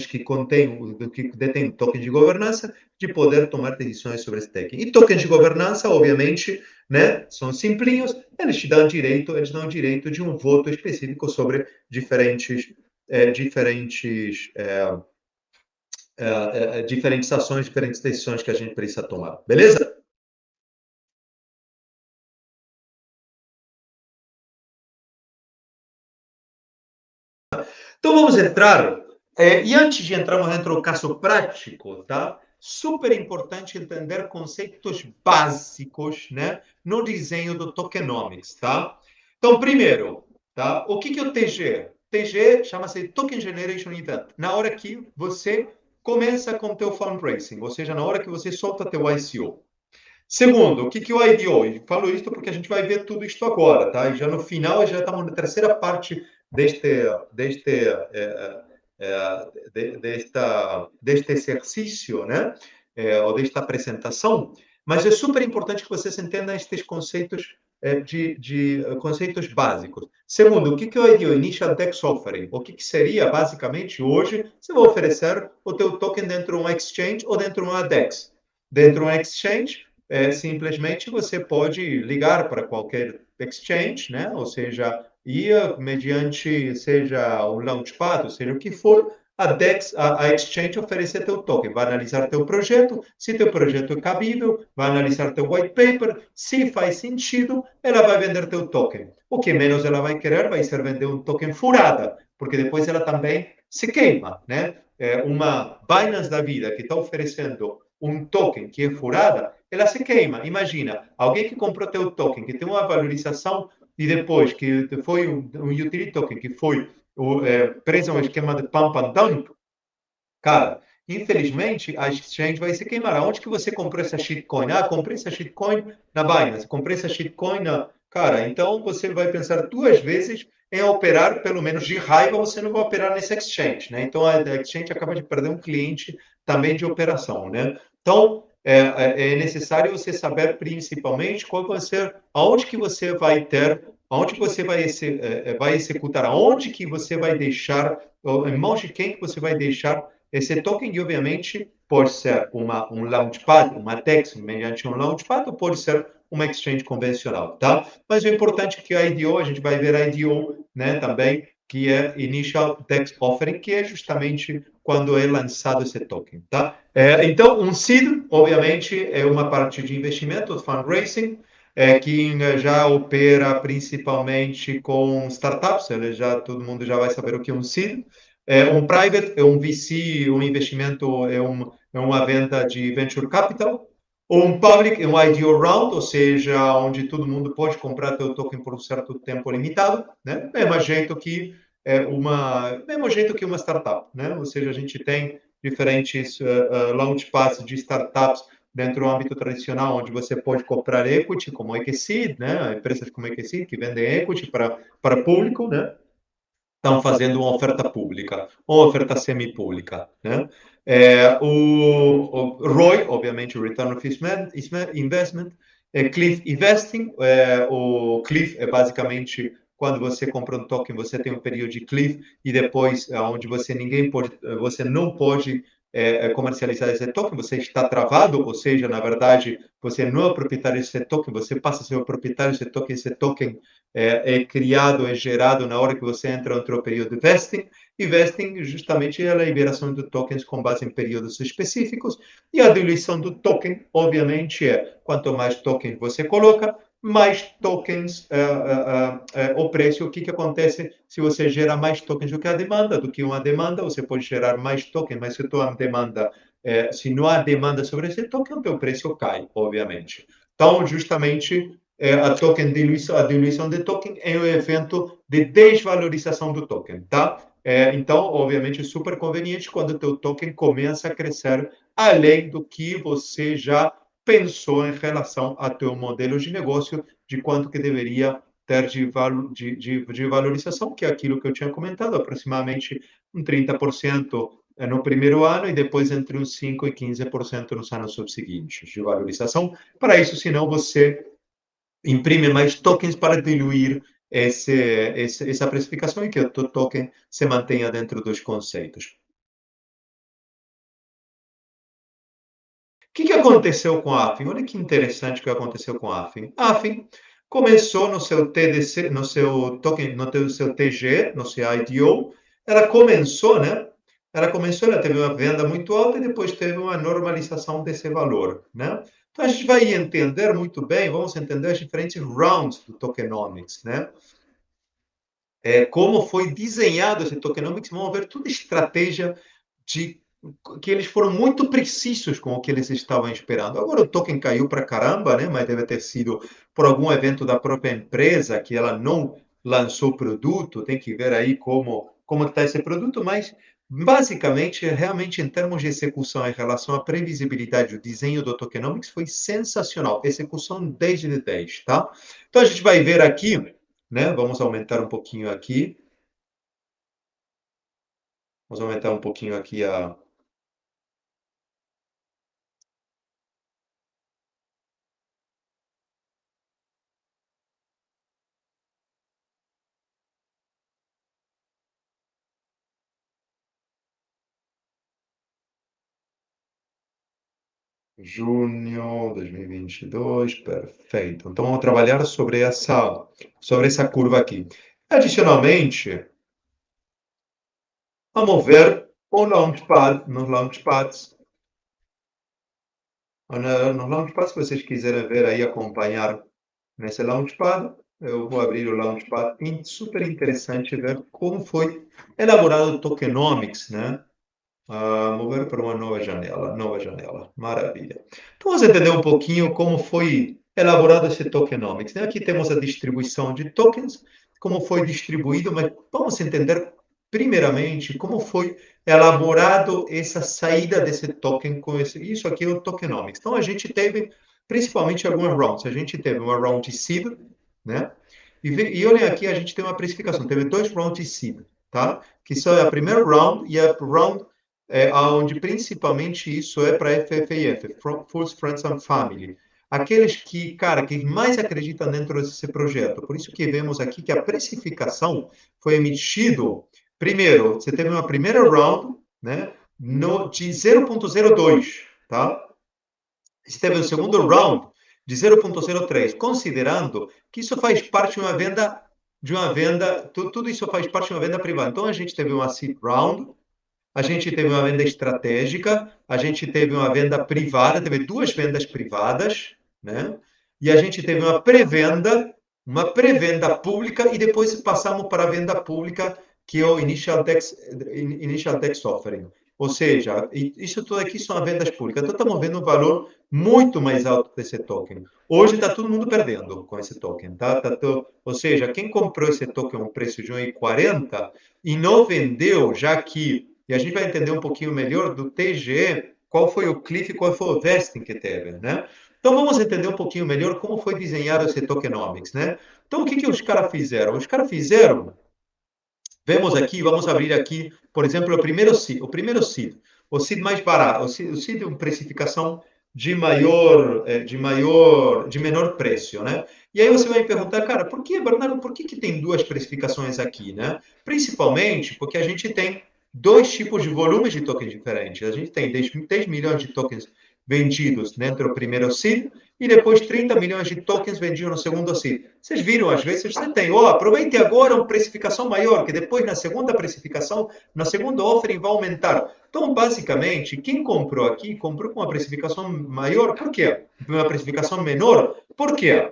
que contêm, do que detêm tokens de governança, de poder tomar decisões sobre staking. E tokens de governança, obviamente, né, são simplinhos, eles dão direito de um voto específico sobre diferentes ações, diferentes decisões que a gente precisa tomar. Beleza? Então vamos entrar, e antes de entrarmos dentro do caso prático, tá? Super importante entender conceitos básicos, né, no desenho do tokenomics, tá? Então, primeiro, tá? O que é o TG? TG chama-se Token Generation Event. Na hora que você começa com o teu fundraising, ou seja, na hora que você solta teu ICO. Segundo, o que é o IDO? Eu falo isso porque a gente vai ver tudo isto agora, tá? E já no final, já estamos na terceira parte deste, deste exercício, né? Ou desta apresentação. Mas é super importante que vocês entendam estes conceitos conceitos básicos. Segundo, o que é o IDO? Initial Dex Offering. O que seria, basicamente, hoje, você vai oferecer o teu token dentro de um exchange ou dentro de uma DEX. Dentro de um exchange, simplesmente você pode ligar para qualquer exchange, né? Ou seja, ir mediante, seja o Launchpad, ou seja o que for, a DEX, a exchange oferecer teu token, vai analisar teu projeto, se teu projeto é cabível, vai analisar teu white paper, se faz sentido, ela vai vender teu token. O que menos ela vai querer vai ser vender um token furada, porque depois ela também se queima, né? Uma Binance da vida que está oferecendo um token que é furada, ela se queima. Imagina, alguém que comprou teu token, que tem uma valorização, e depois que foi um utility token que foi preso a um esquema de pump and dump, cara, infelizmente a exchange vai se queimar. Onde que você comprou essa shitcoin? Ah, comprei essa shitcoin na Binance, comprei essa shitcoin na... Cara, então você vai pensar duas vezes em operar, pelo menos de raiva, você não vai operar nesse exchange, né? Então a exchange acaba de perder um cliente também de operação, né? Então é necessário você saber principalmente qual vai ser, aonde que você vai ter, aonde que você vai executar, aonde que você vai deixar, em mãos de quem que você vai deixar esse token, obviamente, pode ser um launchpad, uma DEX mediante um launchpad, ou pode ser uma exchange convencional, tá? Mas o importante é que a IDO, a gente vai ver a IDO, né, também, que é Initial Dex Offering, que é justamente quando é lançado esse token, tá? Então, um seed, obviamente, é uma parte de investimento, fundraising, que já opera principalmente com startups, todo mundo já vai saber o que é um seed. Um private é um VC, um investimento, é uma venda de venture capital. Um public é um IDO round, ou seja, onde todo mundo pode comprar teu token por um certo tempo limitado, né? Mesmo jeito que uma startup, né? Ou seja, a gente tem diferentes launchpads de startups dentro do âmbito tradicional, onde você pode comprar equity, como Equity, né? Empresas como Equity que vendem equity para público, né? Estão fazendo uma oferta pública, ou oferta semi-pública, né? O ROI, obviamente, o Return of Investment, Cliff Investing, o Cliff é basicamente quando você compra um token, você tem um período de cliff e depois onde você não pode comercializar esse token, você está travado, ou seja, na verdade, você não é proprietário desse token, você passa a ser o proprietário desse token, esse token criado, é gerado na hora que você entra no período de vesting, e vesting justamente é a liberação de tokens com base em períodos específicos, e a diluição do token, obviamente, é quanto mais tokens você coloca, mais tokens o preço. O que acontece se você gera mais tokens do que a demanda, do que uma demanda, você pode gerar mais tokens, mas se tua demanda, se não há demanda sobre esse token, o teu preço cai, obviamente. Então, justamente, a diluição de token é um evento de desvalorização do token, tá? Então, obviamente, é super conveniente quando o teu token começa a crescer além do que você já pensou em relação ao teu modelo de negócio, de quanto que deveria ter de valorização, que é aquilo que eu tinha comentado, aproximadamente um 30% no primeiro ano e depois entre uns 5% e 15% nos anos subsequentes de valorização. Para isso, senão você imprime mais tokens para diluir essa precificação e que o token se mantenha dentro dos conceitos. Que aconteceu com a AFIN? Olha que interessante o que aconteceu com a AFIN. A AFIN começou no seu TDC, no seu token, no seu TG, no seu IDO, ela começou, né? Ela teve uma venda muito alta e depois teve uma normalização desse valor, né? Então a gente vai entender muito bem, vamos entender as diferentes rounds do tokenomics, né? Como foi desenhado esse tokenomics, vamos ver toda a estratégia de que eles foram muito precisos com o que eles estavam esperando. Agora o token caiu para caramba, né? Mas deve ter sido por algum evento da própria empresa que ela não lançou o produto. Tem que ver aí como está esse produto, mas basicamente, realmente em termos de execução em relação à previsibilidade, o desenho do tokenomics foi sensacional. Execução 10 de 10, tá? Então a gente vai ver aqui, né? Vamos aumentar um pouquinho aqui. Vamos aumentar um pouquinho aqui a junho de 2022, perfeito. Então, vamos trabalhar sobre essa curva aqui. Adicionalmente, vamos ver o Launchpad, nos Launchpads. Nos Launchpads, se vocês quiserem ver aí, acompanhar nesse Launchpad, eu vou abrir o Launchpad. Super interessante ver como foi elaborado o tokenomics, né? Mover para uma nova janela, maravilha. Então, vamos entender um pouquinho como foi elaborado esse tokenomics, né? Aqui temos a distribuição de tokens, como foi distribuído, mas vamos entender primeiramente como foi elaborado essa saída desse token com isso aqui é o tokenomics. Então, a gente teve principalmente algumas rounds. A gente teve uma round de seed, né? E olhem aqui, a gente tem uma precificação. Teve dois rounds de seed, tá? Que são a primeira round e a round onde principalmente isso é para FFIF, First Friends and Family. Aqueles que, cara, que mais acreditam dentro desse projeto. Por isso que vemos aqui que a precificação foi emitido, primeiro, você teve uma primeira round, né, de 0,02, tá? Você teve o segundo round de 0,03, considerando que isso faz parte de uma venda, tudo isso faz parte de uma venda privada. Então, a gente teve uma seed round, a gente teve uma venda estratégica, a gente teve uma venda privada, teve duas vendas privadas, né? E a gente teve uma pré-venda pública e depois passamos para a venda pública, que é o Initial Tax Offering. Ou seja, isso tudo aqui são vendas públicas. Então, estamos vendo um valor muito mais alto desse token. Hoje está todo mundo perdendo com esse token, tá? Ou seja, quem comprou esse token a um preço de 1,40 e não vendeu, já que e a gente vai entender um pouquinho melhor do TGE, qual foi o cliff e qual foi o vesting que teve, né? Então vamos entender um pouquinho melhor como foi desenhado esse tokenomics, né? Então o que os caras fizeram? Os caras fizeram, vemos aqui, vamos abrir aqui, por exemplo, o seed mais barato, o seed é uma precificação de menor preço, né? E aí você vai me perguntar, cara, por que, Bernardo, por que tem duas precificações aqui, né? Principalmente porque a gente tem dois tipos de volumes de tokens diferentes. A gente tem 10 milhões de tokens vendidos dentro do primeiro seed e depois 30 milhões de tokens vendidos no segundo seed. Vocês viram, às vezes você tem, aproveite agora uma precificação maior, que depois na segunda precificação, na segunda offering vai aumentar. Então, basicamente, quem comprou aqui, comprou com uma precificação maior. Por quê? Uma precificação menor. Por quê?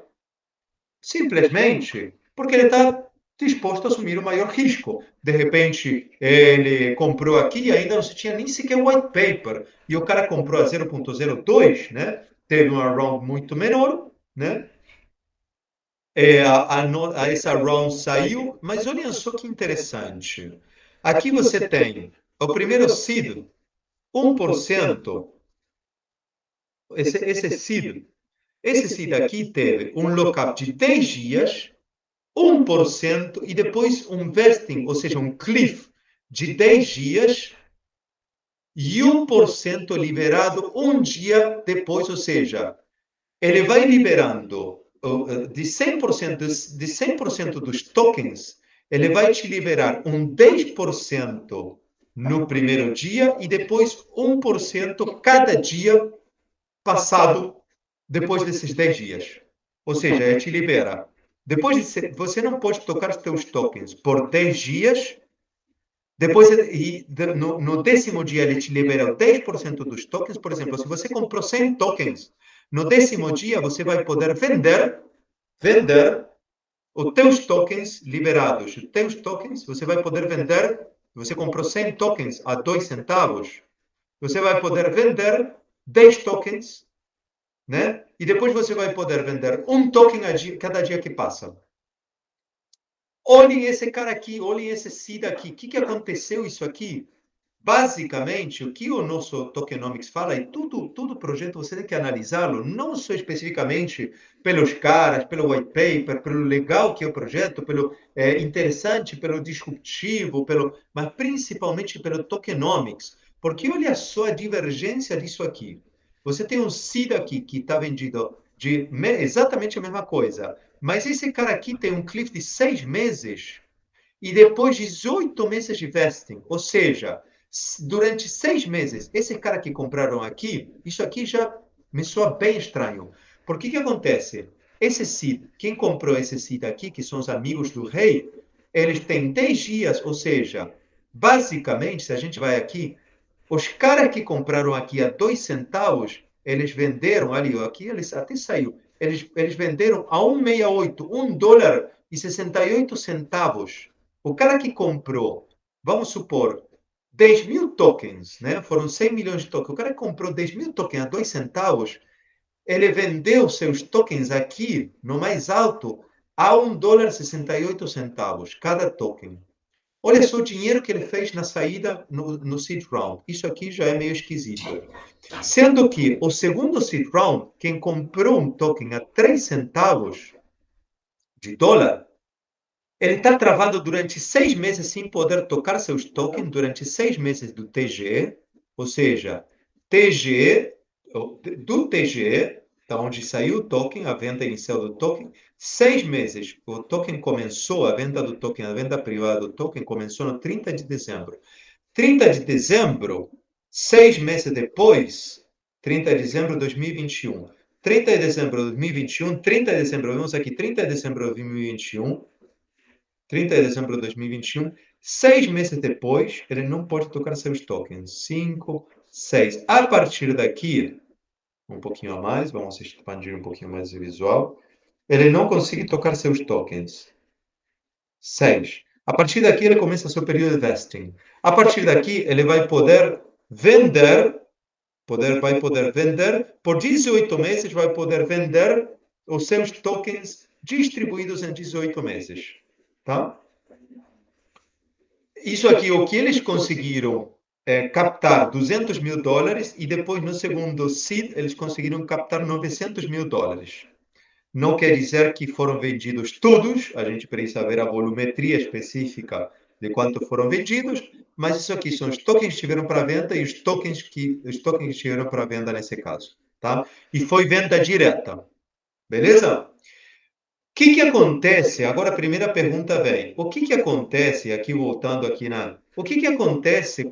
Simplesmente porque ele está disposto a assumir o maior risco. De repente, ele comprou aqui e ainda não se tinha nem sequer o white paper. E o cara comprou a 0,02, né? Teve uma round muito menor, né? Essa round saiu, mas olha só que interessante. Aqui você tem o primeiro seed, 1%. Esse seed aqui teve um lockup de 10 dias 1% e depois um vesting, ou seja, um cliff de 10 dias e 1% liberado um dia depois, ou seja, ele vai liberando de 100%, de 100% dos tokens, ele vai te liberar um 10% no primeiro dia e depois 1% cada dia passado depois desses 10 dias. Ou seja, ele te libera. Depois você não pode tocar os teus tokens por 10 dias. Depois, no décimo dia, ele te libera 10% dos tokens. Por exemplo, se você comprou 100 tokens, no décimo dia você vai poder vender os teus tokens liberados. Os teus tokens, você vai poder vender. Você comprou 100 tokens a 2 centavos. Você vai poder vender 10 tokens, né? E depois você vai poder vender um token a dia, cada dia que passa. Olhem esse cara aqui, olhem esse seed aqui. O que aconteceu isso aqui? Basicamente, o que o nosso tokenomics fala, e tudo projeto você tem que analisá-lo, não só especificamente pelos caras, pelo white paper, pelo legal que é o projeto, pelo interessante, pelo disruptivo, mas principalmente pelo tokenomics. Porque olha só a divergência disso aqui. Você tem um seed aqui que está vendido de exatamente a mesma coisa, mas esse cara aqui tem um cliff de 6 meses e depois 18 meses de vesting, ou seja, durante 6 meses, esse cara que compraram aqui, isso aqui já me soa bem estranho. Por que acontece? Esse seed, quem comprou esse seed aqui, que são os amigos do rei, eles têm 10 dias, ou seja, basicamente, se a gente vai aqui, os caras que compraram aqui a 2 centavos, eles venderam ali, aqui eles até saiu, eles venderam a 1,68, $1,68. O cara que comprou, vamos supor, 10 mil tokens, né? Foram 100 milhões de tokens. O cara que comprou 10 mil tokens a 2 centavos, ele vendeu seus tokens aqui no mais alto a $1,68 cada token. Olha só o dinheiro que ele fez na saída no seed round. Isso aqui já é meio esquisito. Sendo que o segundo seed round, quem comprou um token a 3 centavos de dólar, ele está travado durante 6 meses sem poder tocar seus tokens, durante 6 meses do TGE, ou seja, TGE, do TGE, da onde saiu o token, a venda inicial do token, 6 meses. O token começou, a venda do token, a venda privada do token começou no 30 de dezembro. 30 de dezembro, 6 meses depois, 30 de dezembro de 2021. 30 de dezembro de 2021, 30 de dezembro, vemos aqui, 30 de dezembro de 2021, 30 de dezembro de 2021, 6 meses depois, ele não pode tocar seus tokens. 5, 6. A partir daqui, um pouquinho a mais, vamos expandir um pouquinho mais o visual, ele não consegue tocar seus tokens. 6. A partir daqui, ele começa seu período de vesting. A partir daqui, ele vai poder vender, vai poder vender, por 18 meses, vai poder vender os seus tokens distribuídos em 18 meses. Tá? Isso aqui, o que eles conseguiram captar $200 mil e depois no segundo seed eles conseguiram captar $900 mil. Não quer dizer que foram vendidos todos, a gente precisa ver a volumetria específica de quanto foram vendidos, mas isso aqui são os tokens que estiveram para venda e os tokens que estiveram para venda nesse caso, tá? E foi venda direta, beleza? O que acontece? Agora a primeira pergunta vem. O que acontece, aqui voltando aqui o que acontece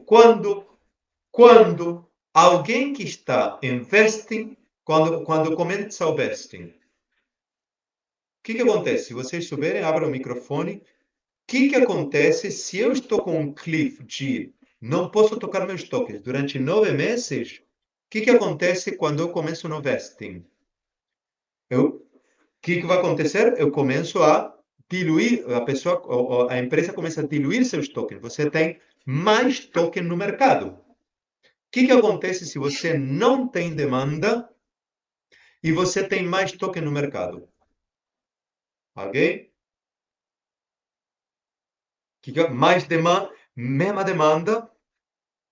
quando alguém que está investing, quando começa o vesting? O que acontece? Se vocês souberem, abram o microfone. O que acontece se eu estou com um cliff de não posso tocar meus tokens durante 9 meses? O que acontece quando eu começo no vesting? O que vai acontecer? Eu começo a diluir, a empresa começa a diluir seus tokens. Você tem mais token no mercado. O que acontece se você não tem demanda e você tem mais token no mercado? Ok? Mais demanda, mesma demanda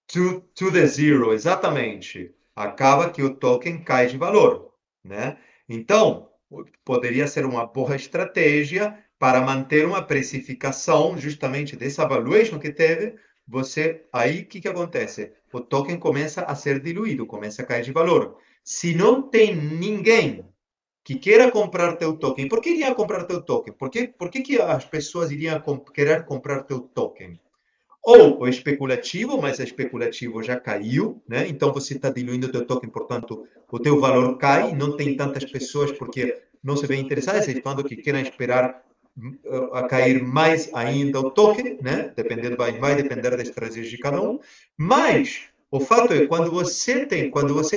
to the zero, exatamente. Acaba que o token cai de valor, né? Então, poderia ser uma boa estratégia para manter uma precificação justamente dessa valuation que teve, aí o que acontece? O token começa a ser diluído, começa a cair de valor. Se não tem ninguém que queira comprar teu token, por que iria comprar teu token? Por que as pessoas iriam querer comprar teu token? Ou o especulativo, mas o especulativo já caiu, né? Então você está diluindo o teu token, portanto, o teu valor cai, não tem tantas pessoas porque não se vê interessadas, quando que queiram esperar a cair mais ainda o token, né? Dependendo, vai depender da estratégia de cada um. Mas o fato é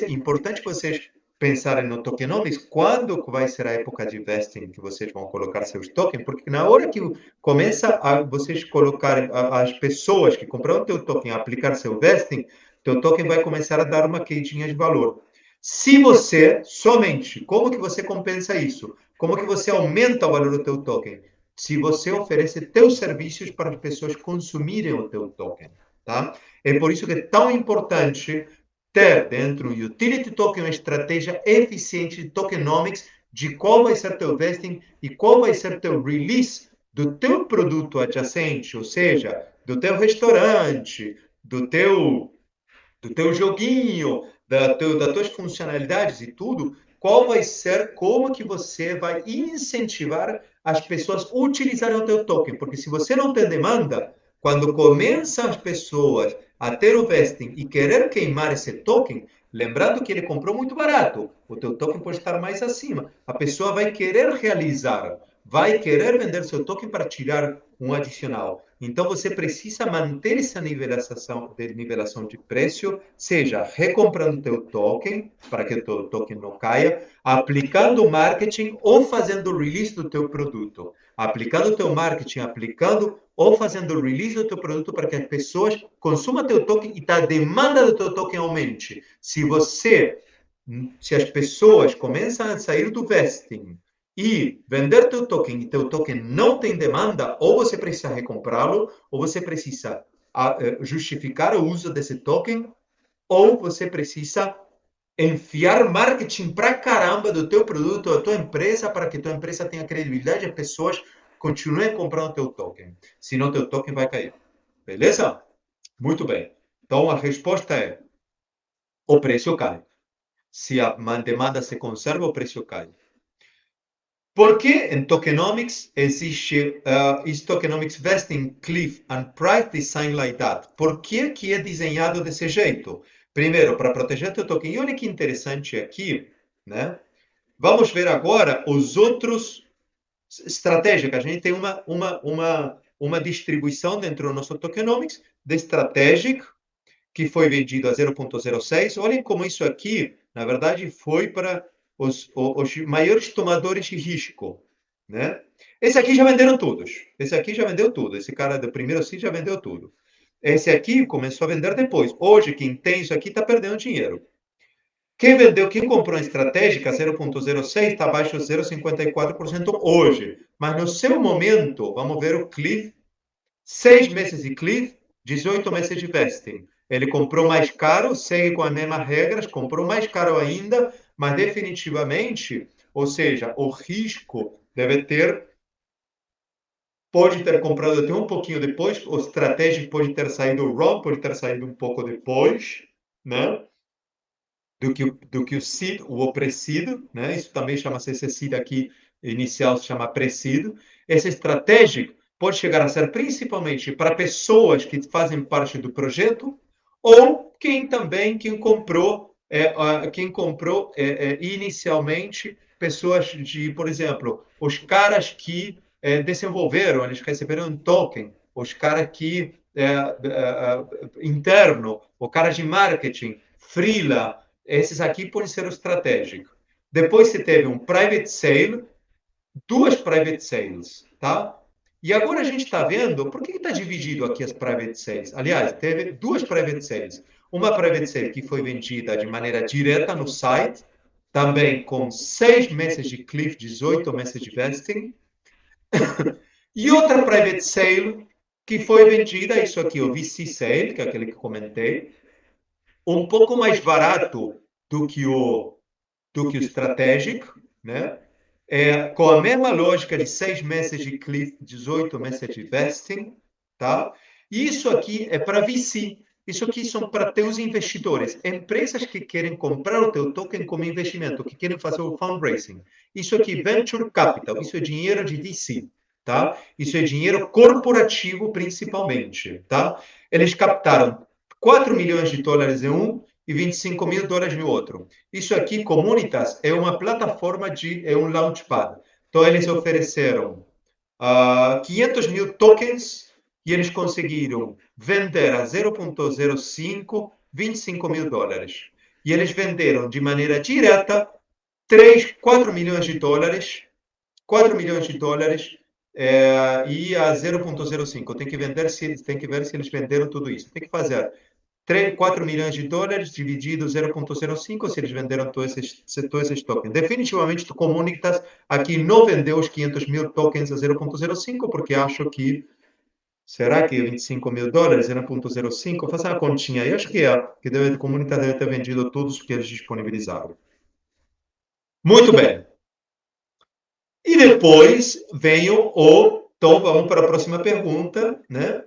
importante vocês pensarem no tokenomics, quando vai ser a época de vesting que vocês vão colocar seus tokens, porque na hora que começa a vocês colocarem as pessoas que compraram teu token a aplicar seu vesting, teu token vai começar a dar uma quedinha de valor. Se você somente, como que você compensa isso? Como que você aumenta o valor do teu token? Se você oferece teus serviços para as pessoas consumirem o teu token, tá? É por isso que é tão importante ter dentro do utility token uma estratégia eficiente de tokenomics de qual vai ser teu vesting e qual vai ser teu release do teu produto adjacente, ou seja, do teu restaurante, do teu joguinho, das tuas funcionalidades e tudo, qual vai ser, como que você vai incentivar as pessoas a utilizarem o teu token, porque se você não tem demanda, quando começam as pessoas a ter o vesting e querer queimar esse token, lembrando que ele comprou muito barato, o teu token pode estar mais acima, a pessoa vai querer realizar, vai querer vender seu token para tirar um adicional. Então, você precisa manter essa nivelação de preço, seja recomprando o teu token, para que o teu token não caia, aplicando marketing ou fazendo release do teu produto. Aplicando o teu marketing, aplicando ou fazendo release do teu produto para que as pessoas consumam teu token e a demanda do teu token aumente. Se as pessoas começam a sair do vesting e vender teu token e teu token não tem demanda, ou você precisa recomprá-lo, ou você precisa justificar o uso desse token, ou você precisa enfiar marketing pra caramba do teu produto, da tua empresa, para que tua empresa tenha credibilidade e as pessoas continuem comprando teu token. Senão teu token vai cair. Beleza? Muito bem. Então a resposta é: o preço cai. Se a demanda se conserva, o preço cai. Por que em tokenomics existe tokenomics vesting cliff and price design like that? Por que é desenhado desse jeito? Primeiro, para proteger teu token. E olha que interessante aqui, né? Vamos ver agora os outros estratégicos. A gente tem uma distribuição dentro do nosso tokenomics de strategic, que foi vendido a 0,06. Olhem como isso aqui, na verdade, foi para os maiores tomadores de risco, né? Esse aqui já venderam todos. Esse aqui já vendeu tudo. Esse cara do primeiro sim já vendeu tudo. Esse aqui começou a vender depois. Hoje, quem tem isso aqui está perdendo dinheiro. Quem vendeu, quem comprou a estratégica 0,06 está abaixo de 0,54% hoje. Mas no seu momento, vamos ver o Cliff, 6 meses de Cliff, 18 meses de vesting. Ele comprou mais caro, segue com as mesmas regras, comprou mais caro ainda, mas definitivamente, ou seja, o risco pode ter comprado até um pouquinho depois, o estratégico pode ter saído wrong, pode ter saído um pouco depois, né? Do que o seed, o opressido, né? Isso também chama-se esse seed aqui inicial, se chama precido. Esse estratégico pode chegar a ser principalmente para pessoas que fazem parte do projeto ou quem comprou inicialmente pessoas por exemplo, os caras que desenvolveram, eles receberam um token, os caras que interno, o cara de marketing, freela, esses aqui podem ser o estratégico. Depois você teve um private sale, duas private sales, tá? E agora a gente está vendo, por que está dividido aqui as private sales? Aliás, teve duas private sales. Uma private sale que foi vendida de maneira direta no site, também com 6 meses de cliff, 18 meses de vesting. E outra private sale que foi vendida, isso aqui, o VC sale, que é aquele que comentei, um pouco mais barato do que o strategic, né? com a mesma lógica de 6 meses de cliff, 18 meses de vesting, tá? Isso aqui é para VC. Isso aqui são para teus investidores, empresas que querem comprar o teu token como investimento, que querem fazer o fundraising. Isso aqui, venture capital, isso é dinheiro de VC, tá? Isso é dinheiro corporativo principalmente, tá? Eles captaram 4 milhões de dólares em um e 25 mil dólares no outro. Isso aqui, Comunitas, é uma plataforma é um launchpad. Então, eles ofereceram 500 mil tokens e eles conseguiram vender a 0,05 25 mil dólares. E eles venderam de maneira direta 4 milhões de dólares, 4 milhões de dólares e a 0,05. Tem que ver se eles venderam tudo isso. Tem que fazer 4 milhões de dólares dividido 0,05 se eles venderam todos esses tokens. Definitivamente, tu Comunitas aqui não vendeu os 500 mil tokens a 0,05 porque acho que será que 25 mil dólares, 0,05? Faça uma continha aí, acho que a Comunitas deve ter vendido todos que eles disponibilizaram. Muito bem. E depois veio então vamos para a próxima pergunta, né?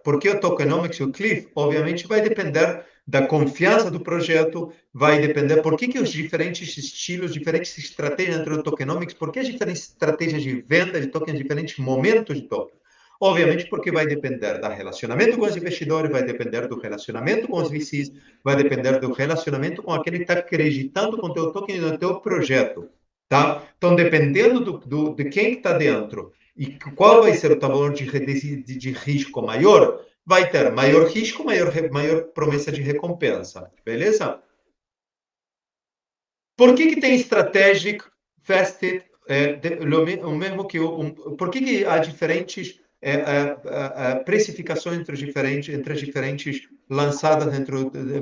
Por que o tokenomics e o Cliff? Obviamente vai depender da confiança do projeto, vai depender por que os diferentes estilos, diferentes estratégias dentro do tokenomics, por que as diferentes estratégias de venda de tokens, diferentes momentos de token. Obviamente porque vai depender do relacionamento com os investidores, vai depender do relacionamento com os VCs, vai depender do relacionamento com aquele que está acreditando com o teu token e no teu projeto. Tá? Então, dependendo de quem está dentro e qual vai ser o valor de risco maior, vai ter maior risco, maior promessa de recompensa. Beleza? Por que tem strategic, vested, o mesmo que por que há diferentes precificações entre as diferentes lançadas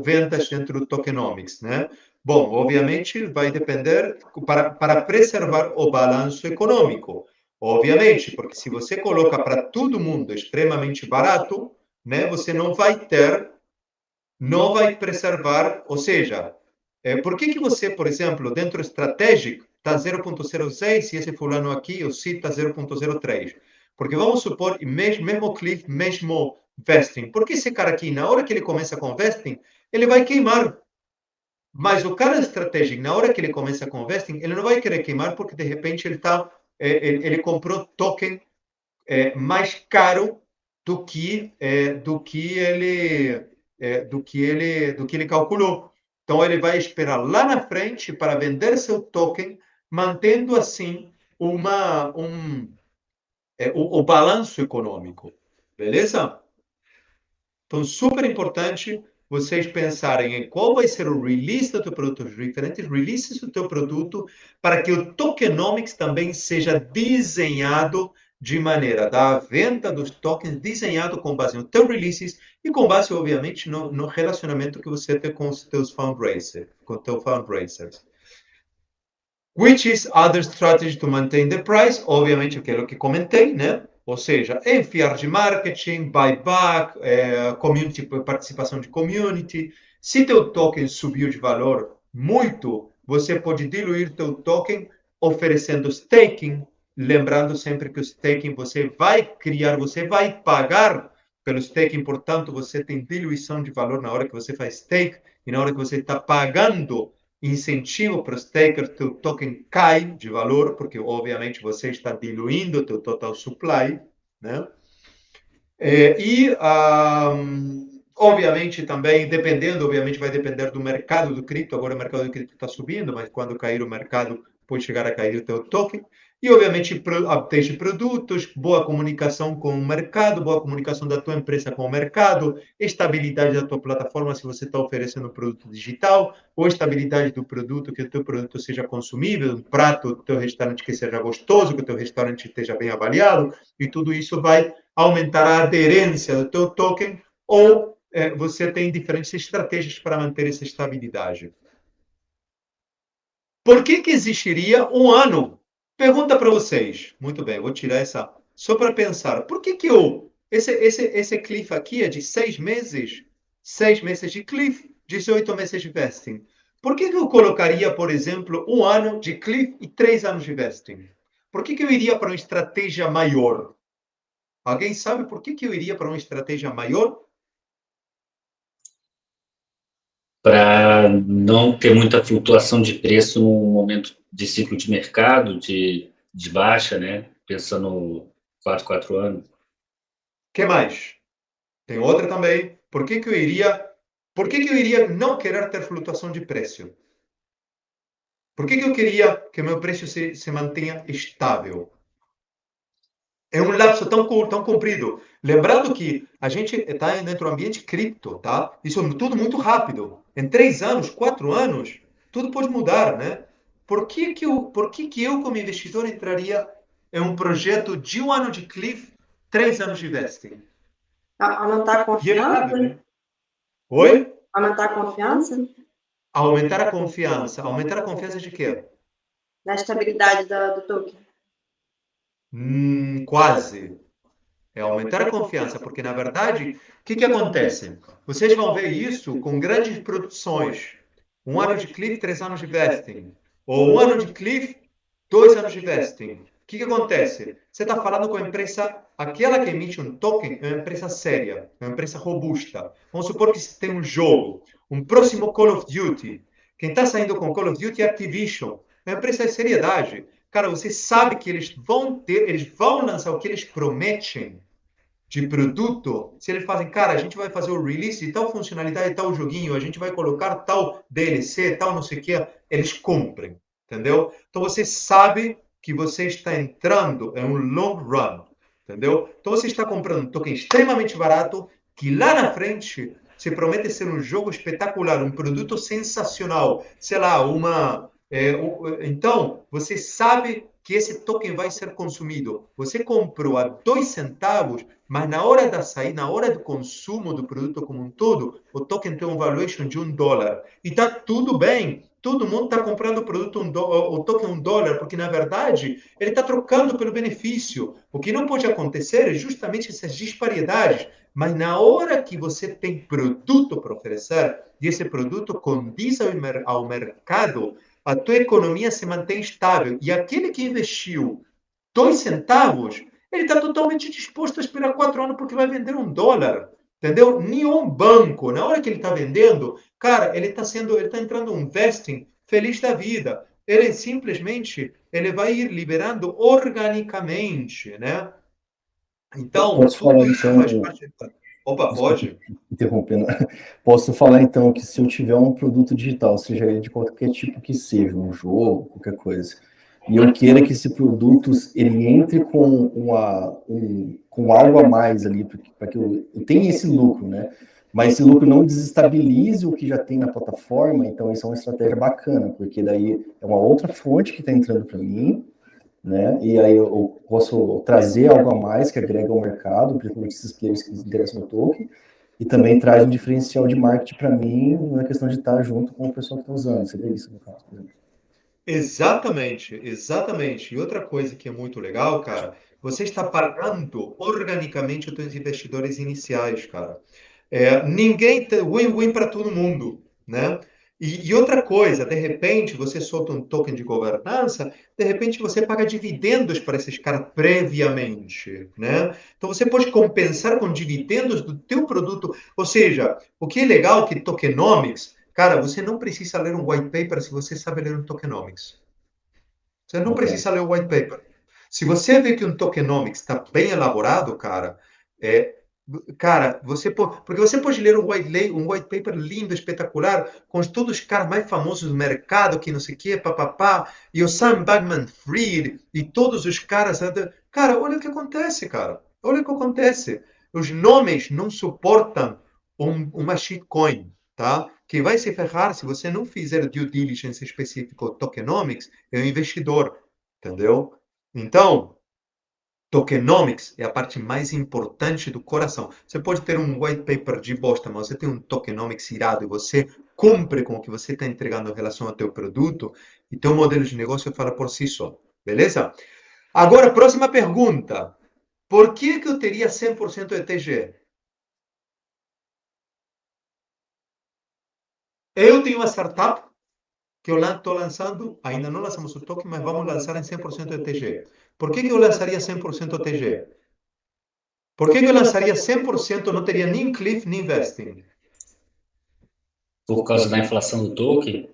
vendas dentro do tokenomics, né? Bom, obviamente vai depender para preservar o balanço econômico. Obviamente, porque se você coloca para todo mundo extremamente barato, né, você não vai preservar, ou seja, por que você, por exemplo, dentro estratégico, está 0,06 e esse fulano aqui, o CIT está 0,03? Porque vamos supor, mesmo cliff, mesmo vesting. Porque esse cara aqui, na hora que ele começa com vesting, ele vai queimar. Mas o cara estratégico, na hora que ele começa com vesting, ele não vai querer queimar porque de repente ele comprou token mais caro do que ele calculou. Então ele vai esperar lá na frente para vender seu token, mantendo assim o balanço econômico, beleza? Então, super importante vocês pensarem em qual vai ser o release do teu produto, os diferentes releases do teu produto, para que o tokenomics também seja desenhado de maneira da venda dos tokens, desenhado com base no teu releases e com base, obviamente, no relacionamento que você tem com os teus fundraisers, com os teus fundraisers. Which is other strategy to maintain the price? Obviamente, aquilo que comentei, né? Ou seja, enfiar de marketing, buyback, community, participação de community. Se teu token subiu de valor muito, você pode diluir teu token oferecendo staking, lembrando sempre que o staking você vai pagar pelo staking, portanto, você tem diluição de valor na hora que você faz stake e na hora que você está pagando incentivo para os stakers, teu token cai de valor, porque obviamente você está diluindo o teu total supply, né? Obviamente também, obviamente vai depender do mercado do cripto, agora o mercado do cripto está subindo, mas quando cair o mercado, pode chegar a cair o teu token. E, obviamente, update de produtos, boa comunicação com o mercado, boa comunicação da tua empresa com o mercado, estabilidade da tua plataforma se você está oferecendo um produto digital, ou estabilidade do produto, que o teu produto seja consumível, um prato do teu restaurante que seja gostoso, que o teu restaurante esteja bem avaliado, e tudo isso vai aumentar a aderência do teu token, ou você tem diferentes estratégias para manter essa estabilidade. Por que existiria um ano? Pergunta para vocês. Muito bem, vou tirar essa só para pensar. Por que esse cliff aqui é de 6 meses? 6 meses de cliff, 18 meses de vesting. Por que eu colocaria, por exemplo, 1 ano de Cliff e 3 anos de vesting? Por que eu iria para uma estratégia maior? Alguém sabe por que eu iria para uma estratégia maior? Para não ter muita flutuação de preço num momento de ciclo de mercado, de baixa, né? Pensando 4 anos. Que mais? Tem outra também. Por que eu iria não querer ter flutuação de preço? Por que eu queria que o meu preço se mantenha estável? É um lapso tão comprido. Lembrando que a gente está dentro do ambiente cripto, tá? Isso é tudo muito rápido. Em 3 anos, 4 anos, tudo pode mudar, né? Por que eu como investidor, entraria em um projeto de 1 ano de Cliff, 3 anos de vesting? Aumentar a E é confiança? claro, né? Oi? Aumentar a confiança Aumentar a confiança. Aumentar a confiança de quê? na estabilidade do token. Quase. É aumentar a confiança, porque na verdade, o que acontece? Vocês vão ver isso com grandes produções. 1 ano de Cliff, 3 anos de vesting. Ou 1 ano de Cliff, 2 anos de vesting. O que acontece? Você está falando com a empresa, aquela que emite um token, é uma empresa séria, é uma empresa robusta. Vamos supor que você tem um jogo, um próximo Call of Duty. Quem está saindo com Call of Duty é a Activision. É uma empresa de seriedade. Cara, você sabe que eles vão lançar o que eles prometem de produto, se eles fazem, cara, a gente vai fazer o release de tal funcionalidade, tal joguinho, a gente vai colocar tal DLC, tal não sei o que, eles cumprem, entendeu? Então você sabe que você está entrando em um long run, entendeu? Então você está comprando um token extremamente barato, que lá na frente se promete ser um jogo espetacular, um produto sensacional, sei lá, então, você sabe que esse token vai ser consumido. Você comprou a 2 centavos, mas na hora da saída, na hora do consumo do produto como um todo, o token tem um valuation de $1. E está tudo bem. Todo mundo está comprando o produto o token $1, porque na verdade ele está trocando pelo benefício. O que não pode acontecer é justamente essas disparidades. Mas na hora que você tem produto para oferecer, e esse produto condiz ao mercado, a tua economia se mantém estável. E aquele que investiu 2 centavos, ele está totalmente disposto a esperar 4 anos porque vai vender $1. Entendeu? Nenhum banco, na hora que ele está vendendo, cara, ele está entrando um vesting feliz da vida. Ele simplesmente ele vai ir liberando organicamente, né? Então, Posso falar tudo isso faz então, parte. Opa, desculpa, pode? interrompendo, posso falar então que se eu tiver um produto digital, seja ele de qualquer tipo que seja, um jogo, qualquer coisa, e eu queira que esse produto ele entre com algo a mais ali, para que eu tenha esse lucro, né? Mas esse lucro não desestabilize o que já tem na plataforma, então isso é uma estratégia bacana, porque daí é uma outra fonte que está entrando para mim, né? E aí eu posso trazer algo a mais que agrega ao mercado, principalmente esses players que se interessam no token, e também traz um diferencial de marketing para mim na questão de estar junto com o pessoal que está usando. Seria isso no caso, por exemplo. Exatamente, exatamente. E outra coisa que é muito legal, cara, você está pagando organicamente os seus investidores iniciais, cara. Ninguém tem win-win para todo mundo, né? E outra coisa, de repente você solta um token de governança, de repente você paga dividendos para esses caras previamente, né? Então você pode compensar com dividendos do teu produto. Ou seja, o que é legal que tokenomics, cara, você não precisa ler um white paper se você sabe ler um tokenomics. Você não Ok. precisa ler o white paper. Se você vê que um tokenomics está bem elaborado, cara, é, porque você pode ler um white paper lindo, espetacular, com todos os caras mais famosos do mercado, que não sei o quê, papapá, e o Sam Bankman-Fried, e todos os caras. Cara, olha o que acontece, cara. Olha o que acontece. Os nomes não suportam uma shitcoin, tá? Quem vai se ferrar se você não fizer due diligence específico tokenomics é o investidor, entendeu? Então, tokenomics é a parte mais importante do coração. Você pode ter um white paper de bosta, mas você tem um tokenomics irado e você cumpre com o que você está entregando em relação ao teu produto, e teu modelo de negócio fala por si só. Beleza? Agora, próxima pergunta. Por que eu teria 100% ETG? Eu tenho uma startup que eu estou lançando, ainda não lançamos o token, mas vamos lançar em 100% ETG. Por que eu lançaria 100% ETG? Por que eu lançaria 100%, não teria nem cliff, nem vesting? Por causa da inflação do token,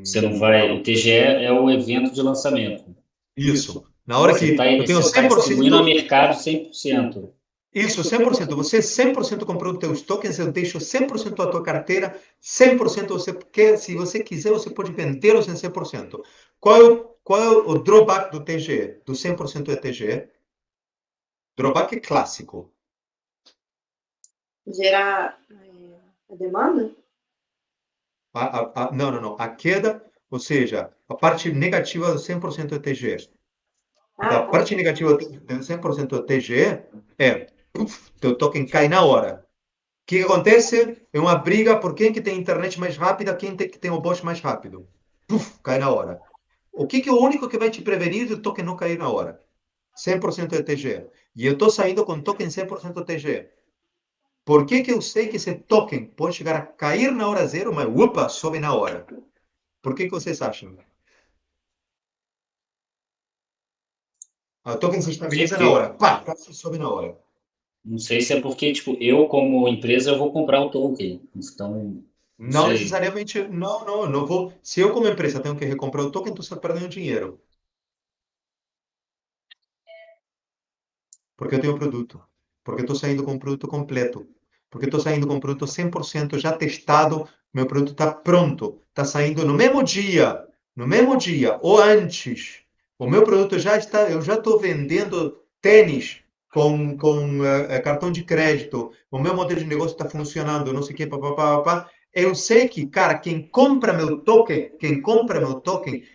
você não vai. O TGE é o evento de lançamento. Isso. Na hora que eu tenho Você está distribuindo 100%. ao mercado 100%. Isso, 100%. Você 100% comprou os teus tokens, eu deixo 100% a tua carteira, 100% você quer, se você quiser, você pode vendê-los em 100%. Qual é o drawback do TGE, do 100% ETG? Drawback clássico. Gerar a demanda? Não. A queda, ou seja, a parte negativa do 100% ETG. Então, a parte negativa do 100% ETG é, teu token cai na hora. O que acontece? É uma briga por quem que tem internet mais rápida, quem que tem o bot mais rápido. Cai na hora. O que é o único que vai te prevenir do token não cair na hora? 100% ETG. E eu estou saindo com token 100% ETG. Por que eu sei que esse token pode chegar a cair na hora zero, mas sobe na hora? Por que vocês acham? O token se estabiliza na hora. Sobe na hora. Não sei se é porque, tipo, eu como empresa eu vou comprar o token. Então, não necessariamente, não vou. Se eu como empresa tenho que recomprar o token, tu está perdendo dinheiro. Porque eu tenho produto. Porque eu estou saindo com um produto completo. Porque eu estou saindo com um produto 100% já testado. Meu produto está pronto. Está saindo no mesmo dia. No mesmo dia ou antes. O meu produto já está. Eu já estou vendendo tênis com cartão de crédito. O meu modelo de negócio está funcionando. Não sei o que. Papapá. Eu sei que, cara, quem compra meu token,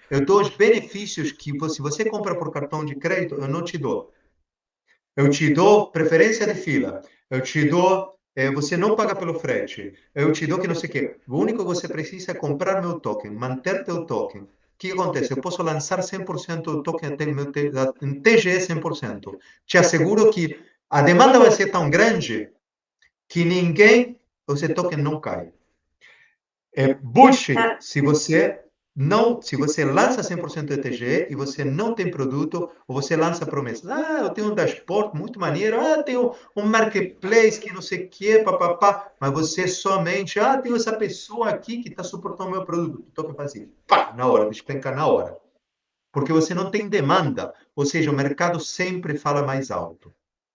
eu dou os benefícios que, se você compra por cartão de crédito, eu não te dou. Eu te dou preferência de fila. Eu te dou. Você não paga pelo frete. Eu te dou que não sei o quê. O único que você precisa é comprar meu token, manter teu token. O que acontece? Eu posso lançar 100% do token em TGE 100%. Te asseguro que a demanda vai ser tão grande que esse token não cai. É bullshit se você lança 100% ETG e você não tem produto, ou você lança promessas. Eu tenho um dashboard muito maneiro, tenho um marketplace que não sei o que, papapá, mas você somente, tem essa pessoa aqui que está suportando o meu produto. O token faz assim, na hora, despenca na hora. Porque você não tem demanda, ou seja, o mercado sempre fala mais alto.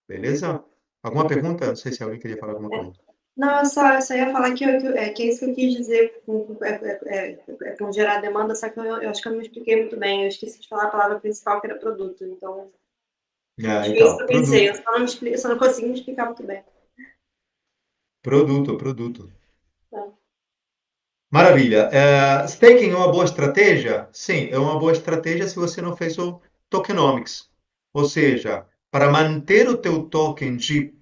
Beleza? Alguma pergunta? Não sei se alguém queria falar alguma coisa. Não, eu só ia falar que é isso que eu quis dizer com gerar demanda, só que eu acho que eu não me expliquei muito bem. Eu esqueci de falar a palavra principal, que era produto. Então, acho que é isso que eu pensei. Eu só não consegui me explicar muito bem. Produto. Maravilha. Staking é uma boa estratégia? Sim, é uma boa estratégia se você não fez o tokenomics. Ou seja, para manter o teu token de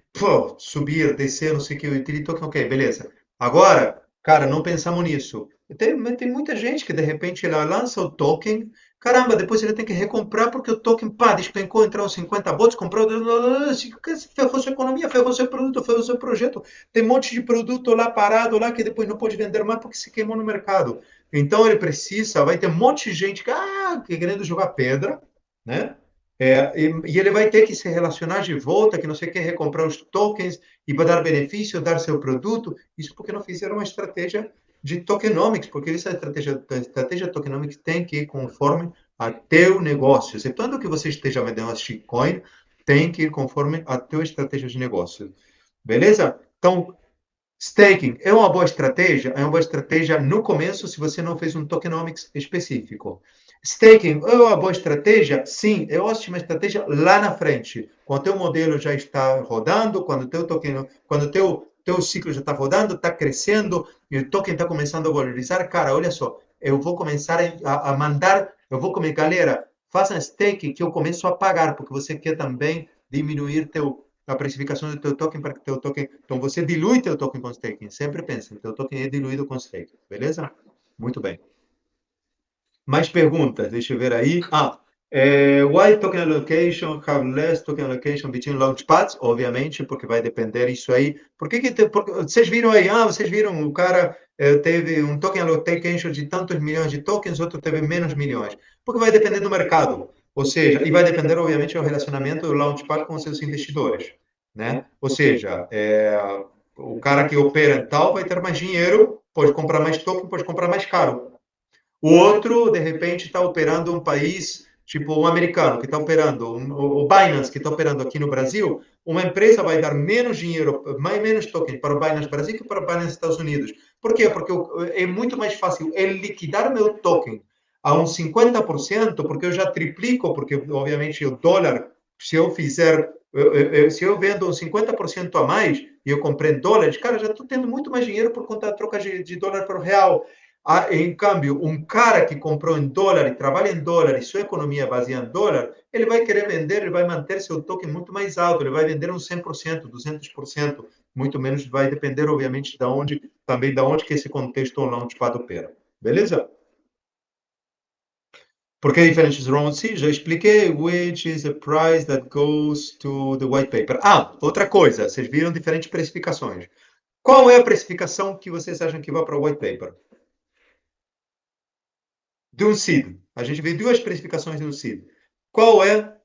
subir, descer, não sei o que, o utility token, ok, beleza. Agora, cara, não pensamos nisso. Tem muita gente que, de repente, ela lança o token, caramba, depois ele tem que recomprar porque o token, despencou, entrou 50 bots, comprou, ferrou sua economia, ferrou seu produto, ferrou seu projeto. Tem um monte de produto lá parado, lá que depois não pode vender mais porque se queimou no mercado. Então, ele vai ter um monte de gente que querendo jogar pedra, né? E ele vai ter que se relacionar de volta, que não sei o que, recomprar os tokens e vai dar benefício, dar seu produto. Isso porque não fizeram uma estratégia de tokenomics, porque essa estratégia tokenomics tem que ir conforme a teu negócio. Excetuando que você esteja vendendo a shitcoin, tem que ir conforme a tua estratégia de negócio. Beleza? Então, staking é uma boa estratégia? É uma boa estratégia no começo, se você não fez um tokenomics específico. Staking é uma boa estratégia? Sim, é ótima estratégia lá na frente. Quando o teu modelo já está rodando, quando o teu ciclo já está rodando, está crescendo, e o token está começando a valorizar, cara, olha só, eu vou começar a mandar, galera, façam staking que eu começo a pagar, porque você quer também diminuir a precificação do teu token para que teu token... Então, você dilui teu token com staking. Sempre pensa, teu token é diluído com staking. Beleza? Muito bem. Mais perguntas? Deixa eu ver aí. Why token allocation have less token allocation between launchpads? Obviamente, porque vai depender isso aí. Porque vocês viram aí, vocês viram o cara teve um token allocation de tantos milhões de tokens, outro teve menos milhões. Porque vai depender do mercado. Ou seja, e vai depender, obviamente, do relacionamento do Launchpad com os seus investidores, né? Ou seja, o cara que opera em tal vai ter mais dinheiro, pode comprar mais token, pode comprar mais caro. O outro, de repente, está operando um país, tipo um americano, que está operando, o Binance, que está operando aqui no Brasil, uma empresa vai dar menos dinheiro, menos token para o Binance Brasil que para o Binance Estados Unidos. Por quê? Porque é muito mais fácil liquidar meu token a uns 50%, porque eu já triplico, porque, obviamente, o dólar, se eu fizer, se eu vendo uns 50% a mais, e eu comprei em dólares, cara, já estou tendo muito mais dinheiro por conta da troca de dólar para o real. Em câmbio, um cara que comprou em dólar e trabalha em dólar e sua economia é baseada em dólar, ele vai querer vender, ele vai manter seu token muito mais alto, ele vai vender uns 100%, 200%, muito menos, vai depender, obviamente, também da onde que esse contexto ou Launchpad opera. Beleza? Por que diferentes rounds? Sim, já expliquei. Which is the price that goes to the white paper. Outra coisa, vocês viram diferentes precificações. Qual é a precificação que vocês acham que vai para o white paper? De um seed. A gente vê duas precificações de um seed. Qual é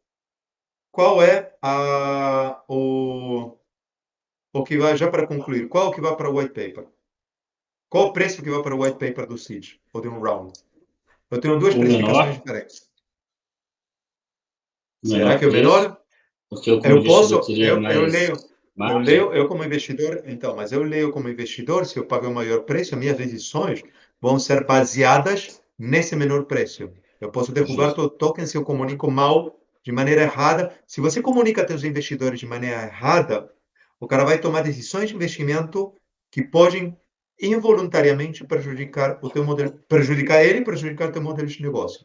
o que vai, já para concluir, qual que vai para o white paper? Qual o preço que vai para o white paper do seed ou de um round? Eu tenho duas precificações diferentes. Será que é o menor? Porque eu, como investidor, teria mais... Eu como investidor, então, mas eu leio como investidor, se eu pago o maior preço, minhas decisões vão ser baseadas nesse menor preço. Eu posso derrubar o token se eu comunico mal, de maneira errada. Se você comunica aos investidores de maneira errada, o cara vai tomar decisões de investimento que podem involuntariamente prejudicar o teu modelo, prejudicar ele e prejudicar o teu modelo de negócio.